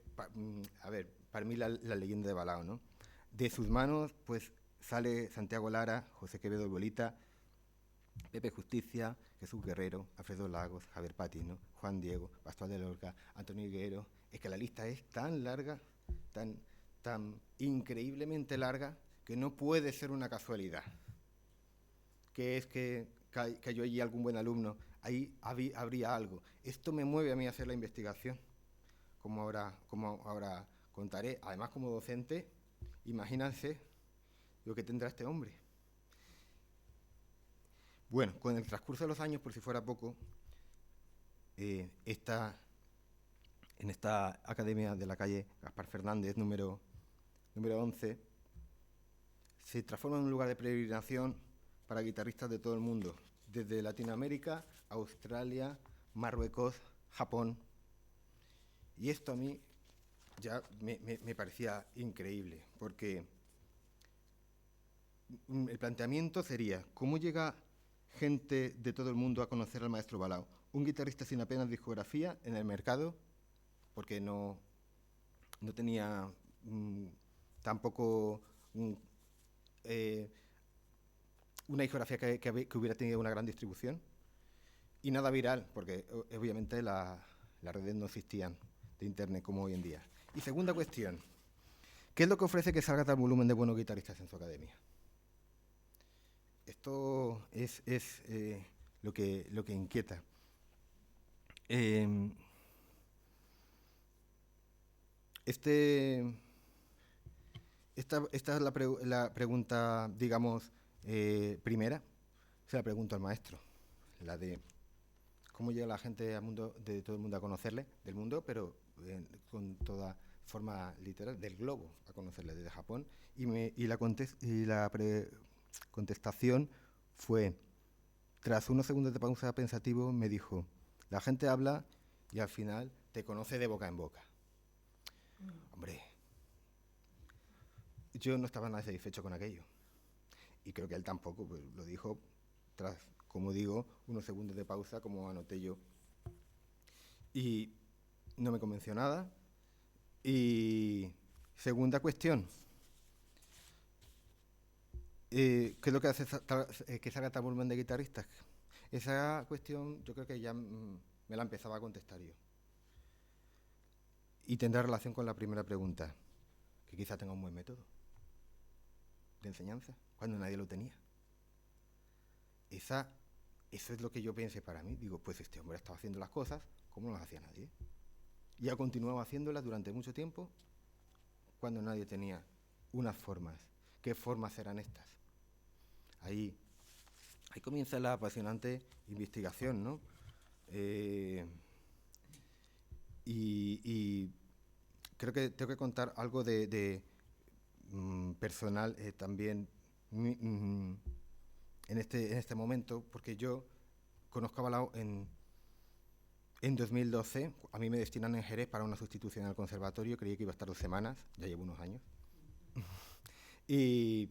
para mí la leyenda de Balao, ¿no? De sus manos, pues, sale Santiago Lara, José Quevedo Bolita, Pepe Justicia, Jesús Guerrero, Alfredo Lagos, Javier Patino, Juan Diego, Pascual de Lorca, Antonio Higuero. Es que la lista es tan larga, tan increíblemente larga, que no puede ser una casualidad. Que es que cayó allí algún buen alumno, ahí habría algo. Esto me mueve a mí a hacer la investigación, como ahora contaré. Además, como docente, imagínense lo que tendrá este hombre. Bueno, con el transcurso de los años, por si fuera poco, en esta academia de la calle Gaspar Fernández, número 11, se transforma en un lugar de peregrinación para guitarristas de todo el mundo, desde Latinoamérica, Australia, Marruecos, Japón. Y esto a mí ya me parecía increíble, porque el planteamiento sería: ¿cómo llega gente de todo el mundo a conocer al maestro Balao? Un guitarrista sin apenas discografía en el mercado, porque no tenía tampoco una discografía que hubiera tenido una gran distribución, y nada viral, porque obviamente las redes no existían de internet como hoy en día. Y segunda cuestión: ¿qué es lo que ofrece que salga tal volumen de buenos guitarristas en su academia? Esto es lo que inquieta. Esta es la pregunta, digamos, primera. Se la pregunto al maestro, la de cómo llega la gente de todo el mundo a conocerle, del mundo, pero con toda forma literal, del globo, a conocerle, desde Japón. Y la contestación fue, tras unos segundos de pausa pensativo, me dijo: la gente habla y al final te conoce de boca en boca. Hombre, yo no estaba nada satisfecho con aquello. Y creo que él tampoco, pues lo dijo tras, como digo, unos segundos de pausa, como anoté yo. Y no me convenció nada. Y segunda cuestión: ¿qué es lo que hace que salga tal volumen de guitarristas? Esa cuestión yo creo que ya me la empezaba a contestar yo. Y tendrá relación con la primera pregunta, que quizá tenga un buen método de enseñanza, cuando nadie lo tenía. Eso es lo que yo pensé para mí. Digo, pues este hombre ha estado haciendo las cosas como no las hacía nadie. Y ha continuado haciéndolas durante mucho tiempo, cuando nadie tenía unas formas. ¿Qué formas eran estas? Ahí comienza la apasionante investigación, ¿no? Y creo que tengo que contar algo de personal también en este momento, porque yo conozco a Balao en 2012. A mí me destinan en Jerez para una sustitución al conservatorio. Creí que iba a estar 2 semanas, ya llevo unos años. y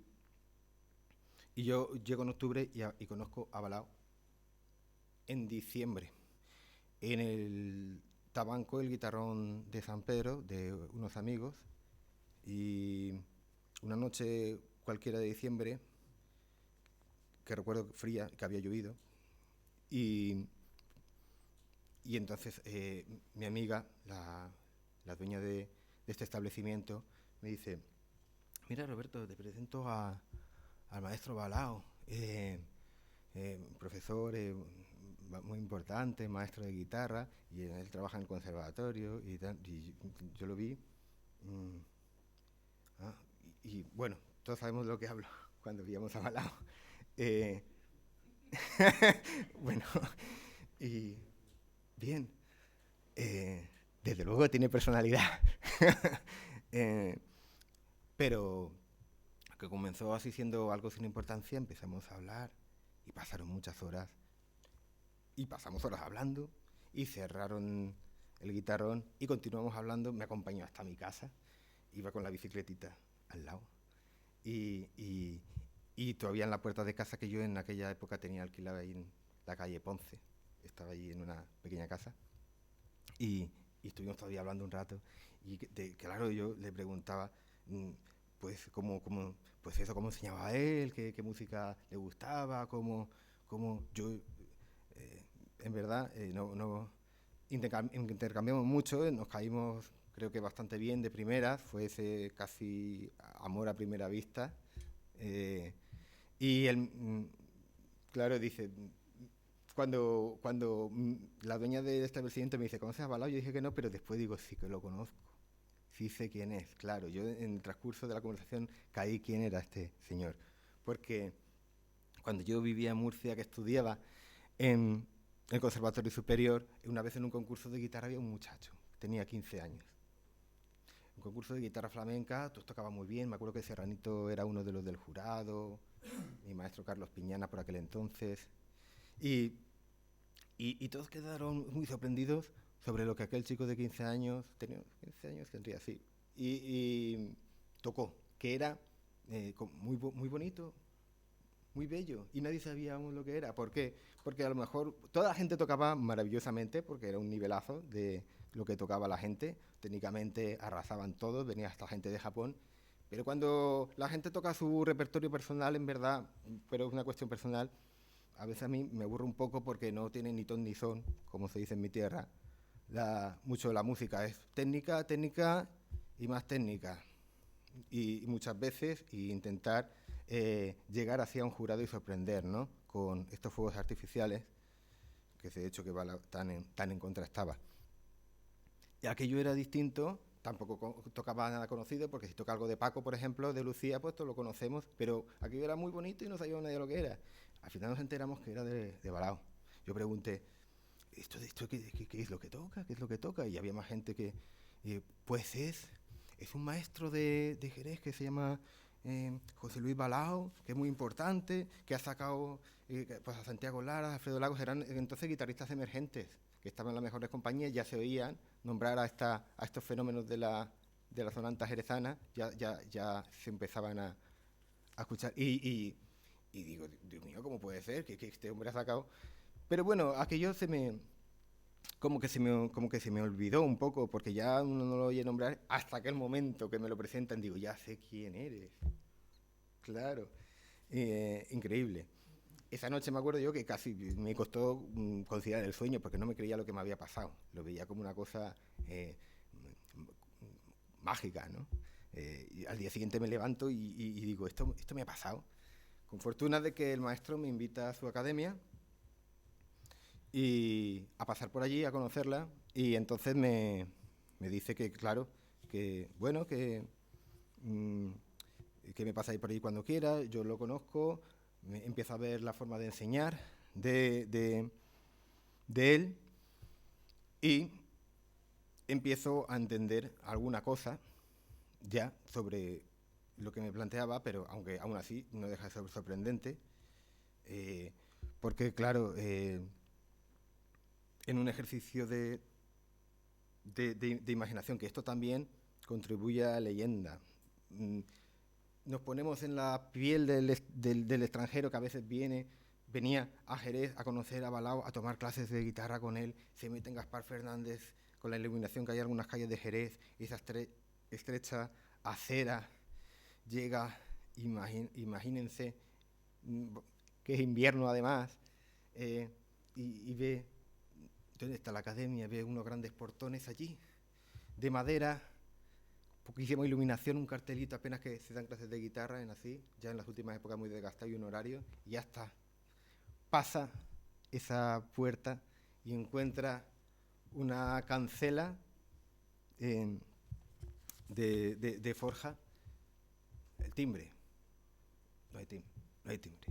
yo llego en octubre y conozco a Balao en diciembre, en el tabanco, el guitarrón de San Pedro, de unos amigos. Y una noche cualquiera de diciembre, que recuerdo fría, que había llovido, y entonces mi amiga, la dueña de este establecimiento, me dice: mira, Roberto, te presento al maestro Balao, profesor muy importante, maestro de guitarra, y él trabaja en el conservatorio y tal. Y yo lo vi. Y bueno, todos sabemos de lo que hablo cuando veíamos a Balao. Bueno, y bien, desde luego tiene personalidad. Pero que comenzó así siendo algo sin importancia, empezamos a hablar y pasaron muchas horas. Y pasamos horas hablando y cerraron el guitarrón y continuamos hablando. Me acompañó hasta mi casa iba con la bicicletita al lado. Y todavía en la puerta de casa que yo en aquella época tenía alquilada ahí en la calle Ponce, estaba allí en una pequeña casa, y estuvimos todavía hablando un rato, y claro, yo le preguntaba, pues cómo enseñaba a él, qué música le gustaba, cómo yo, en verdad, intercambiamos mucho, nos caímos creo que bastante bien de primeras, fue ese casi amor a primera vista. Y él, claro, dice, cuando la dueña del establecimiento me dice, ¿conoces a Balao? Yo dije que no, pero después digo, sí que lo conozco, sí sé quién es. Claro, yo en el transcurso de la conversación caí quién era este señor, porque cuando yo vivía en Murcia, que estudiaba en el Conservatorio Superior, una vez en un concurso de guitarra había un muchacho, tenía 15 años. Un concurso de guitarra flamenca, todos tocaban muy bien, me acuerdo que Serranito era uno de los del jurado, mi maestro Carlos Piñana por aquel entonces, y todos quedaron muy sorprendidos sobre lo que aquel chico de 15 años, tenía 15 años, tendría así, y tocó, que era muy bonito, muy bello, y nadie sabíamos lo que era. ¿Por qué? Porque a lo mejor toda la gente tocaba maravillosamente, porque era un nivelazo de lo que tocaba la gente, técnicamente arrasaban todos, venía hasta gente de Japón, pero cuando la gente toca su repertorio personal, en verdad, pero es una cuestión personal, a veces a mí me aburre un poco porque no tiene ni ton ni son, como se dice en mi tierra. Mucho de la música es técnica, técnica y más técnica. Y muchas veces intentar llegar hacia un jurado y sorprender, ¿no? Con estos fuegos artificiales, que de hecho que tan en contra estaba. Y aquello era distinto, tampoco tocaba nada conocido, porque si toca algo de Paco, por ejemplo, de Lucía, pues todos lo conocemos, pero aquello era muy bonito y no sabíamos nadie lo que era. Al final nos enteramos que era de Balao. Yo pregunté, ¿esto qué es lo que toca? ¿Qué es lo que toca? Y había más gente que, pues es un maestro de Jerez que se llama José Luis Balao, que es muy importante, que ha sacado pues a Santiago Lara, a Alfredo Lagos, eran entonces guitarristas emergentes, que estaban en las mejores compañías, ya se oían nombrar a estos fenómenos de la sonanta jerezana, ya se empezaban a escuchar. Y digo, Dios mío, ¿cómo puede ser que este hombre ha sacado? Pero bueno, aquello como que se me olvidó un poco, porque ya uno no lo oye nombrar hasta aquel momento que me lo presentan, digo, ya sé quién eres. Claro, increíble. Esa noche me acuerdo yo que casi me costó conciliar el sueño, porque no me creía lo que me había pasado. Lo veía como una cosa mágica, ¿no? Y al día siguiente me levanto y digo, esto me ha pasado. Con fortuna de que el maestro me invita a su academia y a pasar por allí, a conocerla, y entonces me dice que, claro, que bueno, que me pasa ahí por ahí cuando quiera, yo lo conozco, empiezo a ver la forma de enseñar de él, y empiezo a entender alguna cosa ya sobre lo que me planteaba, pero aunque aún así no deja de ser sorprendente, porque claro, en un ejercicio de imaginación, que esto también contribuye a la leyenda. Nos ponemos en la piel del extranjero que a veces venía a Jerez a conocer a Balao, a tomar clases de guitarra con él, se mete en Gaspar Fernández con la iluminación que hay en algunas calles de Jerez, y esa estrecha acera, llega, imagínense, que es invierno además, y ve, ¿dónde está la academia? Ve unos grandes portones allí, de madera, poquísima iluminación, un cartelito apenas que se dan clases de guitarra en así, ya en las últimas épocas muy desgastado, y un horario, y ya está. Pasa esa puerta y encuentra una cancela de forja, el timbre. No hay timbre.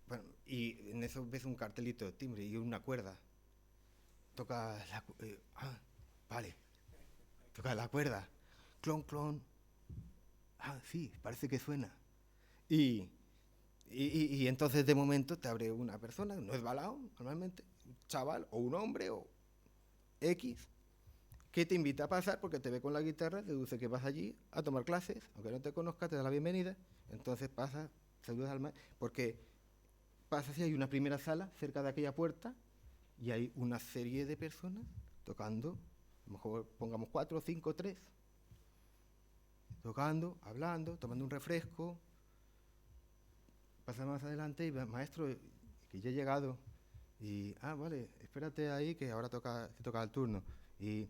Bueno, y en eso ves un cartelito de timbre y una cuerda. Toca vale. Toca la cuerda. Clon, clon. Sí, parece que suena. Y entonces de momento te abre una persona, no es Balao, normalmente, un chaval o un hombre o X, que te invita a pasar porque te ve con la guitarra, deduce que vas allí a tomar clases, aunque no te conozca, te da la bienvenida, entonces pasas, saludas al maestro, porque pasas y hay una primera sala cerca de aquella puerta y hay una serie de personas tocando, a lo mejor pongamos 4, 5, 3, tocando, hablando, tomando un refresco. Pasa más adelante y maestro, que ya he llegado. Y, vale, espérate ahí que ahora te toca el turno. Y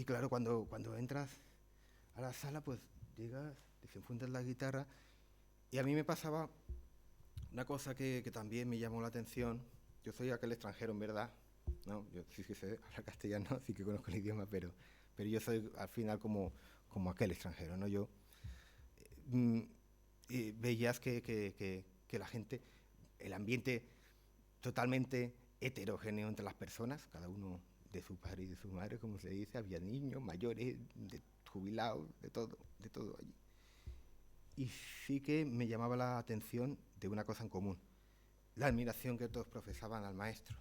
claro, cuando entras a la sala, pues llegas, desenfundas la guitarra. Y a mí me pasaba una cosa que también me llamó la atención. Yo soy aquel extranjero, en verdad. ¿No? Yo sí que sé hablar castellano, sí que conozco el idioma, pero yo soy al final como aquel extranjero, ¿no? Yo y veías que la gente, el ambiente totalmente heterogéneo entre las personas, cada uno de su padre y de su madre, como se dice, había niños, mayores, jubilados, de todo allí. Y sí que me llamaba la atención de una cosa en común, la admiración que todos profesaban al maestro.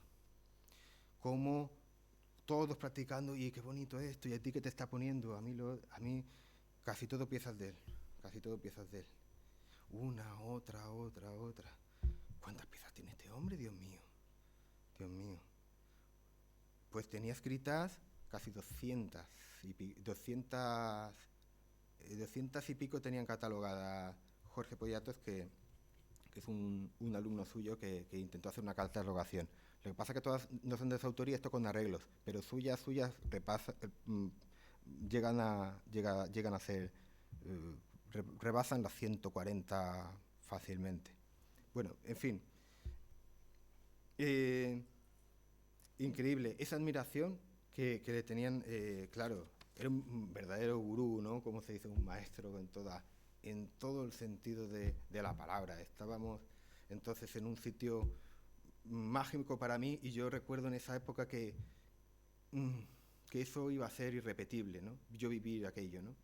Cómo todos practicando, y qué bonito esto, y a ti que te está poniendo, a mí casi todo piezas de él, Una, otra. ¿Cuántas piezas tiene este hombre, Dios mío? Pues tenía escritas casi 200 y pico tenían catalogadas Jorge Pollatos, que es un alumno suyo que intentó hacer una catalogación. Lo que pasa es que todas no son de su autoría, esto con arreglos, pero suyas llegan a ser, rebasan las 140 fácilmente. Bueno, en fin. Increíble, esa admiración que le tenían, claro, era un verdadero gurú, ¿no? Como se dice, un maestro en todo el sentido de la palabra. Estábamos entonces en un sitio mágico para mí, y yo recuerdo en esa época que eso iba a ser irrepetible, ¿no? Yo vivir aquello, ¿no?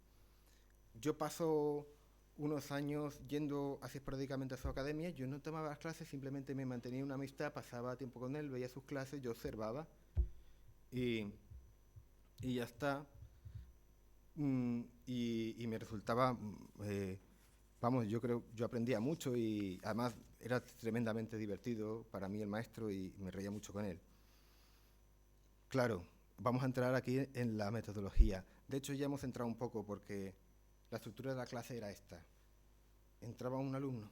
Yo paso unos años yendo así esporádicamente a su academia. Yo no tomaba las clases, simplemente me mantenía una amistad, pasaba tiempo con él, veía sus clases, yo observaba y ya está. Y me resultaba, yo aprendía mucho, y además era tremendamente divertido para mí el maestro, y me reía mucho con él. Claro, vamos a entrar aquí en la metodología. De hecho, ya hemos entrado un poco, porque la estructura de la clase era esta. Entraba un alumno,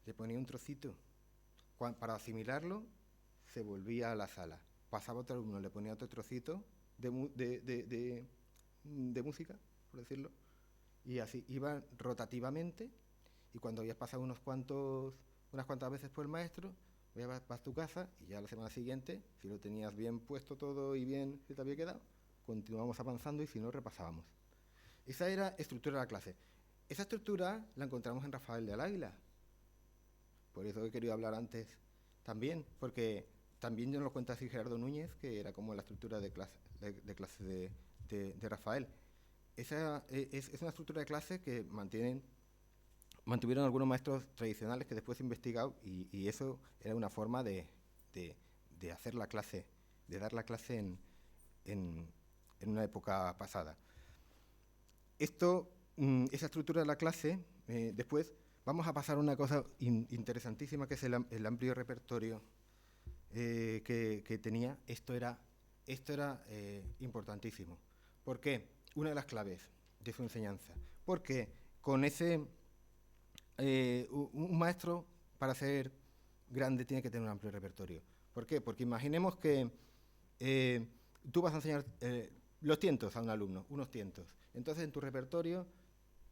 le ponía un trocito, para asimilarlo se volvía a la sala. Pasaba otro alumno, le ponía otro trocito de música, por decirlo, y así iba rotativamente, y cuando habías pasado unas cuantas veces por el maestro, vas a tu casa, y ya la semana siguiente, si lo tenías bien puesto todo y bien, si te había quedado, continuamos avanzando, y si no, repasábamos. Esa era estructura de la clase. Esa estructura la encontramos en Rafael del Águila. Por eso he querido hablar antes también, porque también nos lo cuenta así Gerardo Núñez, que era como la estructura de clase de Rafael. Esa es una estructura de clase que mantuvieron algunos maestros tradicionales, que después he investigado, y eso era una forma de hacer la clase, de dar la clase en una época pasada. Esa estructura de la clase, después vamos a pasar a una cosa interesantísima, que es el amplio repertorio que tenía. Esto era importantísimo. ¿Por qué? Una de las claves de su enseñanza. Porque con un maestro, para ser grande, tiene que tener un amplio repertorio. ¿Por qué? Porque imaginemos que tú vas a enseñar los tientos a un alumno, unos tientos. Entonces, en tu repertorio,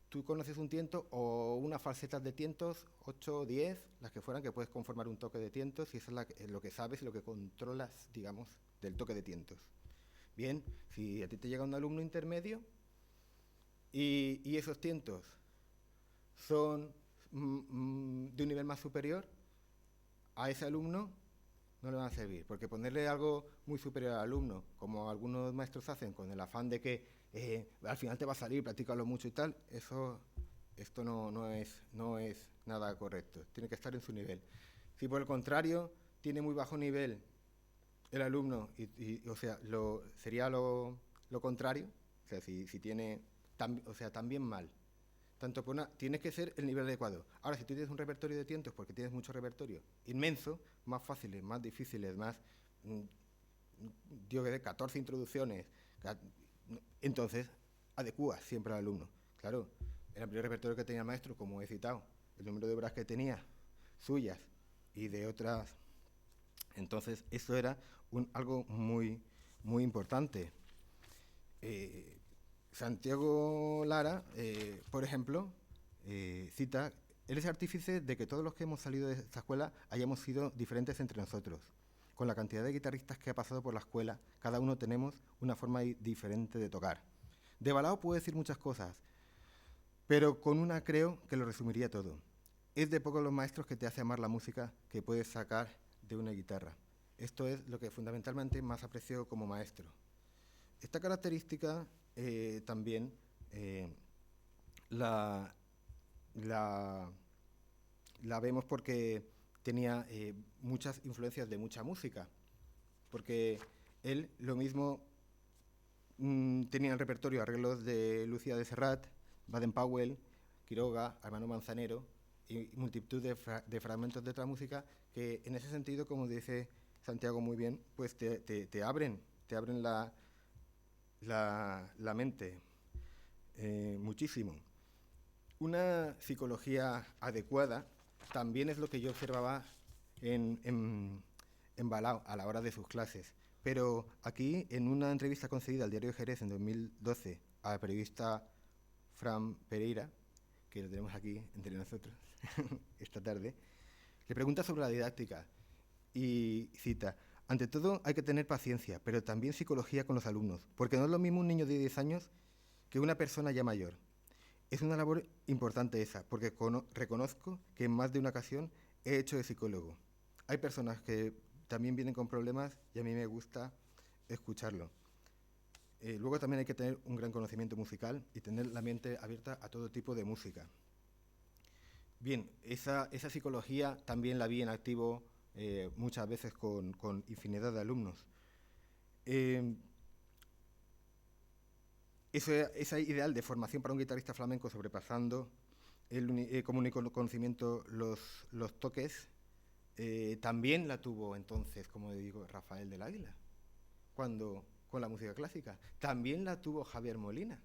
tú conoces un tiento o unas falsetas de tientos, 8 o 10, las que fueran, que puedes conformar un toque de tientos, y eso es lo que sabes y lo que controlas, digamos, del toque de tientos. Bien, si a ti te llega un alumno intermedio y esos tientos son de un nivel más superior, a ese alumno no le van a servir, porque ponerle algo muy superior al alumno, como algunos maestros hacen, con el afán de que al final te va a salir, practícalo mucho y tal, esto no es nada correcto. Tiene que estar en su nivel. Si por el contrario tiene muy bajo nivel el alumno, o sea, sería lo lo contrario, o sea, si tiene, también mal. Tanto por tienes que ser el nivel adecuado. Ahora, si tú tienes un repertorio de tientos, porque tienes mucho repertorio inmenso, más fáciles, más difíciles, más, digo que de 14 introducciones, entonces adecúas siempre al alumno. Claro, el amplio repertorio que tenía el maestro, como he citado, el número de obras que tenía, suyas y de otras, entonces eso era algo muy, muy importante. Santiago Lara, por ejemplo, cita, él es artífice de que todos los que hemos salido de esta escuela hayamos sido diferentes entre nosotros. Con la cantidad de guitarristas que ha pasado por la escuela, cada uno tenemos una forma diferente de tocar. De Balao puedo decir muchas cosas, pero con una creo que lo resumiría todo. Es de pocos los maestros que te hace amar la música que puedes sacar de una guitarra. Esto es lo que fundamentalmente más aprecio como maestro. Esta característica también la vemos porque tenía muchas influencias de mucha música, porque él lo mismo tenía en el repertorio arreglos de Lucía de Serrat, Baden-Powell, Quiroga, Armando Manzanero y multitud de fragmentos de otra música que en ese sentido, como dice Santiago muy bien, pues te abren la mente muchísimo. Una psicología adecuada también es lo que yo observaba en Balao a la hora de sus clases. Pero aquí, en una entrevista concedida al Diario de Jerez en 2012 al periodista Fran Pereira, que lo tenemos aquí entre nosotros esta tarde, le pregunta sobre la didáctica y cita: ante todo hay que tener paciencia, pero también psicología con los alumnos, porque no es lo mismo un niño de 10 años que una persona ya mayor. Es una labor importante esa, porque reconozco que en más de una ocasión he hecho de psicólogo. Hay personas que también vienen con problemas y a mí me gusta escucharlo. Luego también hay que tener un gran conocimiento musical y tener la mente abierta a todo tipo de música. Bien, esa psicología también la vi en activo muchas veces con infinidad de alumnos. Ese ideal de formación para un guitarrista flamenco sobrepasando como único conocimiento los toques, también la tuvo entonces, como digo, Rafael del Águila, con la música clásica. También la tuvo Javier Molina,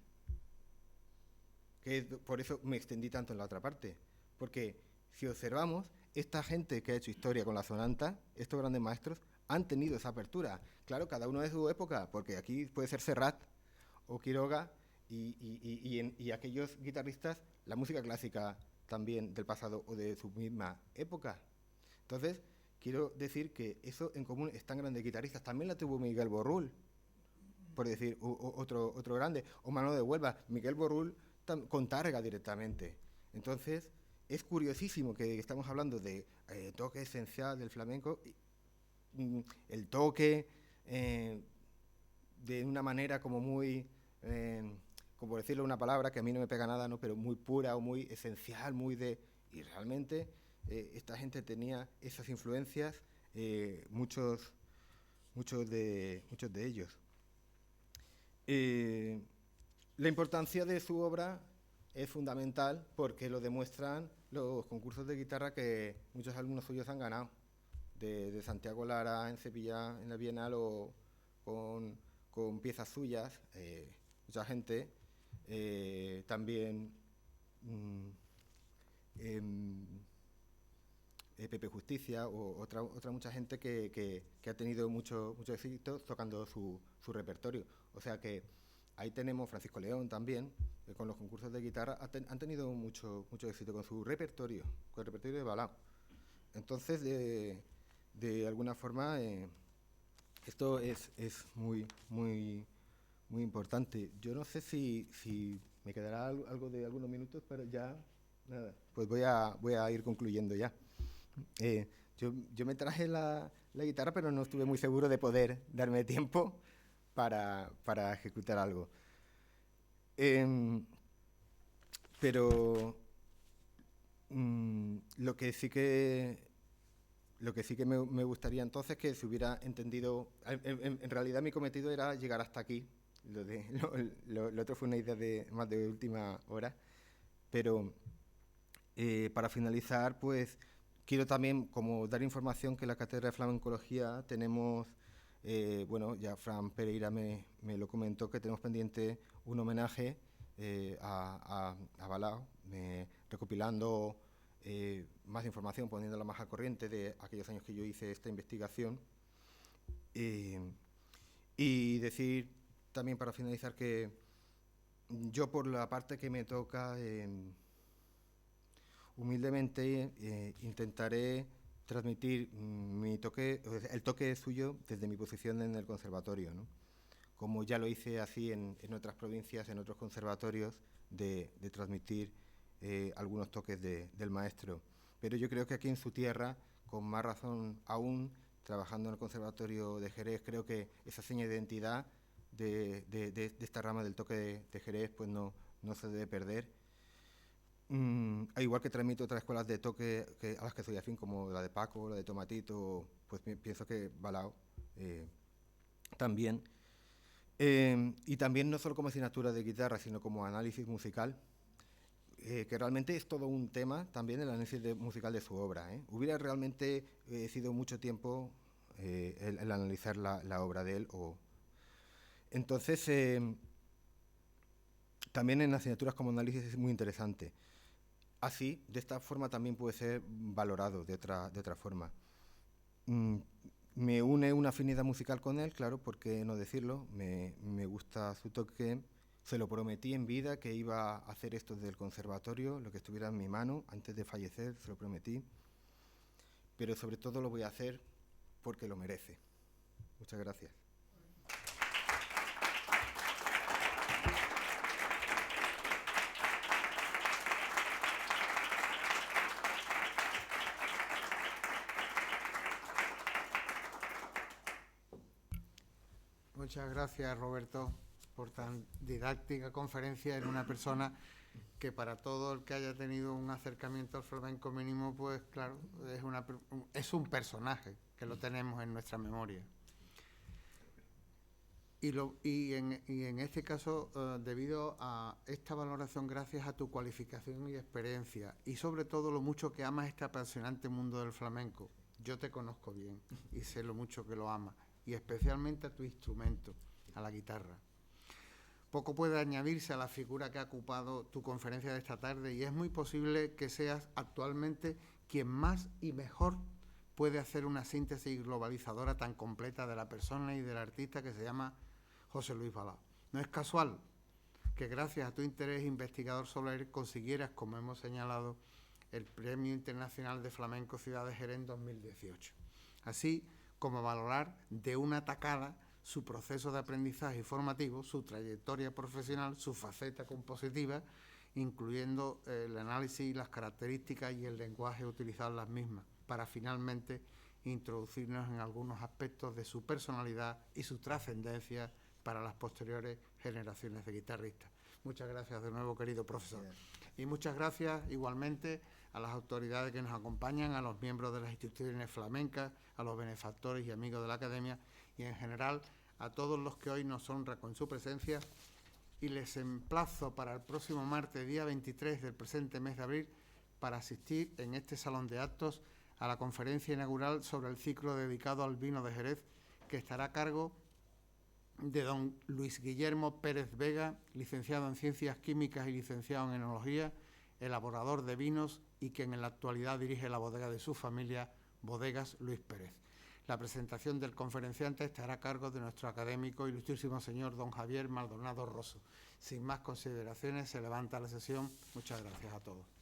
que por eso me extendí tanto en la otra parte, porque si observamos, esta gente que ha hecho historia con la sonanta, estos grandes maestros, han tenido esa apertura. Claro, cada uno de su época, porque aquí puede ser Serrat o Quiroga y aquellos guitarristas, la música clásica también del pasado o de su misma época. Entonces, quiero decir que eso en común están grandes guitarristas. También la tuvo Miguel Borrul, por decir otro grande, o Manuel de Huelva. Miguel Borrul con Tárrega directamente. Entonces, es curiosísimo que estamos hablando de toque esencial del flamenco, el toque de una manera como muy, como decirlo una palabra que a mí no me pega nada, ¿no? Pero muy pura o muy esencial, y realmente esta gente tenía esas influencias, muchos de ellos. La importancia de su obra es fundamental porque lo demuestran los concursos de guitarra que muchos alumnos suyos han ganado, de Santiago Lara en Sevilla, en la Bienal, o con piezas suyas, mucha gente, también Pepe Justicia o otra mucha gente que ha tenido mucho éxito tocando su repertorio. O sea que ahí tenemos Francisco León también, con los concursos de guitarra han tenido mucho éxito con su repertorio, con el repertorio de Balao. Entonces, de alguna forma, esto es muy importante. Yo no sé si me quedará algo de algunos minutos, pero ya, nada, pues voy a ir concluyendo ya. Yo me traje la guitarra, pero no estuve muy seguro de poder darme tiempo para ejecutar algo. Pero lo que sí que me gustaría entonces que se hubiera entendido. En realidad mi cometido era llegar hasta aquí Lo otro fue una idea de más de última hora. Pero para finalizar, pues quiero también como dar información que en la Cátedra de Flamencología tenemos, bueno, ya Fran Pereira me lo comentó, que tenemos pendiente un homenaje a Balao, recopilando más información, poniéndola más al corriente de aquellos años que yo hice esta investigación. Y decir también para finalizar que yo, por la parte que me toca, humildemente intentaré transmitir el toque suyo desde mi posición en el conservatorio, ¿no? Como ya lo hice así en otras provincias, en otros conservatorios, de transmitir algunos toques del maestro. Pero yo creo que aquí en su tierra, con más razón aún, trabajando en el Conservatorio de Jerez, creo que esa seña de identidad de esta rama del toque de Jerez pues no se debe perder. Al igual que transmito otras escuelas de toque a las que soy afín, como la de Paco, la de Tomatito, pues pienso que Balao también. Y también no solo como asignatura de guitarra, sino como análisis musical, que realmente es todo un tema también el análisis musical de su obra. Hubiera realmente sido mucho tiempo el analizar la obra de él. Entonces, también en asignaturas como análisis es muy interesante. Así, de esta forma también puede ser valorado de otra forma. Me une una afinidad musical con él, claro, ¿por qué no decirlo? Me gusta su toque. Se lo prometí en vida que iba a hacer esto desde el conservatorio, lo que estuviera en mi mano, antes de fallecer, se lo prometí. Pero sobre todo lo voy a hacer porque lo merece. Muchas gracias. Muchas gracias, Roberto, por tan didáctica conferencia en una persona que para todo el que haya tenido un acercamiento al flamenco mínimo, pues claro, es un personaje que lo tenemos en nuestra memoria. Y en este caso, debido a esta valoración, gracias a tu cualificación y experiencia, y sobre todo lo mucho que amas este apasionante mundo del flamenco, yo te conozco bien y sé lo mucho que lo amas, y especialmente a tu instrumento, a la guitarra. Poco puede añadirse a la figura que ha ocupado tu conferencia de esta tarde, y es muy posible que seas actualmente quien más y mejor puede hacer una síntesis globalizadora tan completa de la persona y del artista que se llama José Luis Balao. No es casual que gracias a tu interés investigador sobre él consiguieras, como hemos señalado, el Premio Internacional de Flamenco Ciudad de Jerez en 2018. Así como valorar de una tacada su proceso de aprendizaje formativo, su trayectoria profesional, su faceta compositiva, incluyendo el análisis, las características y el lenguaje utilizado en las mismas, para finalmente introducirnos en algunos aspectos de su personalidad y su trascendencia para las posteriores generaciones de guitarristas. Muchas gracias de nuevo, querido profesor. Y muchas gracias igualmente a las autoridades que nos acompañan, a los miembros de las instituciones flamencas, a los benefactores y amigos de la Academia y en general a todos los que hoy nos honran con su presencia, y les emplazo para el próximo martes, día 23 del presente mes de abril, para asistir en este salón de actos a la conferencia inaugural sobre el ciclo dedicado al vino de Jerez, que estará a cargo de don Luis Guillermo Pérez Vega, licenciado en Ciencias Químicas y licenciado en Enología, elaborador de vinos y quien en la actualidad dirige la bodega de su familia, Bodegas Luis Pérez. La presentación del conferenciante estará a cargo de nuestro académico ilustrísimo señor don Javier Maldonado Rosso. Sin más consideraciones, se levanta la sesión. Muchas gracias a todos.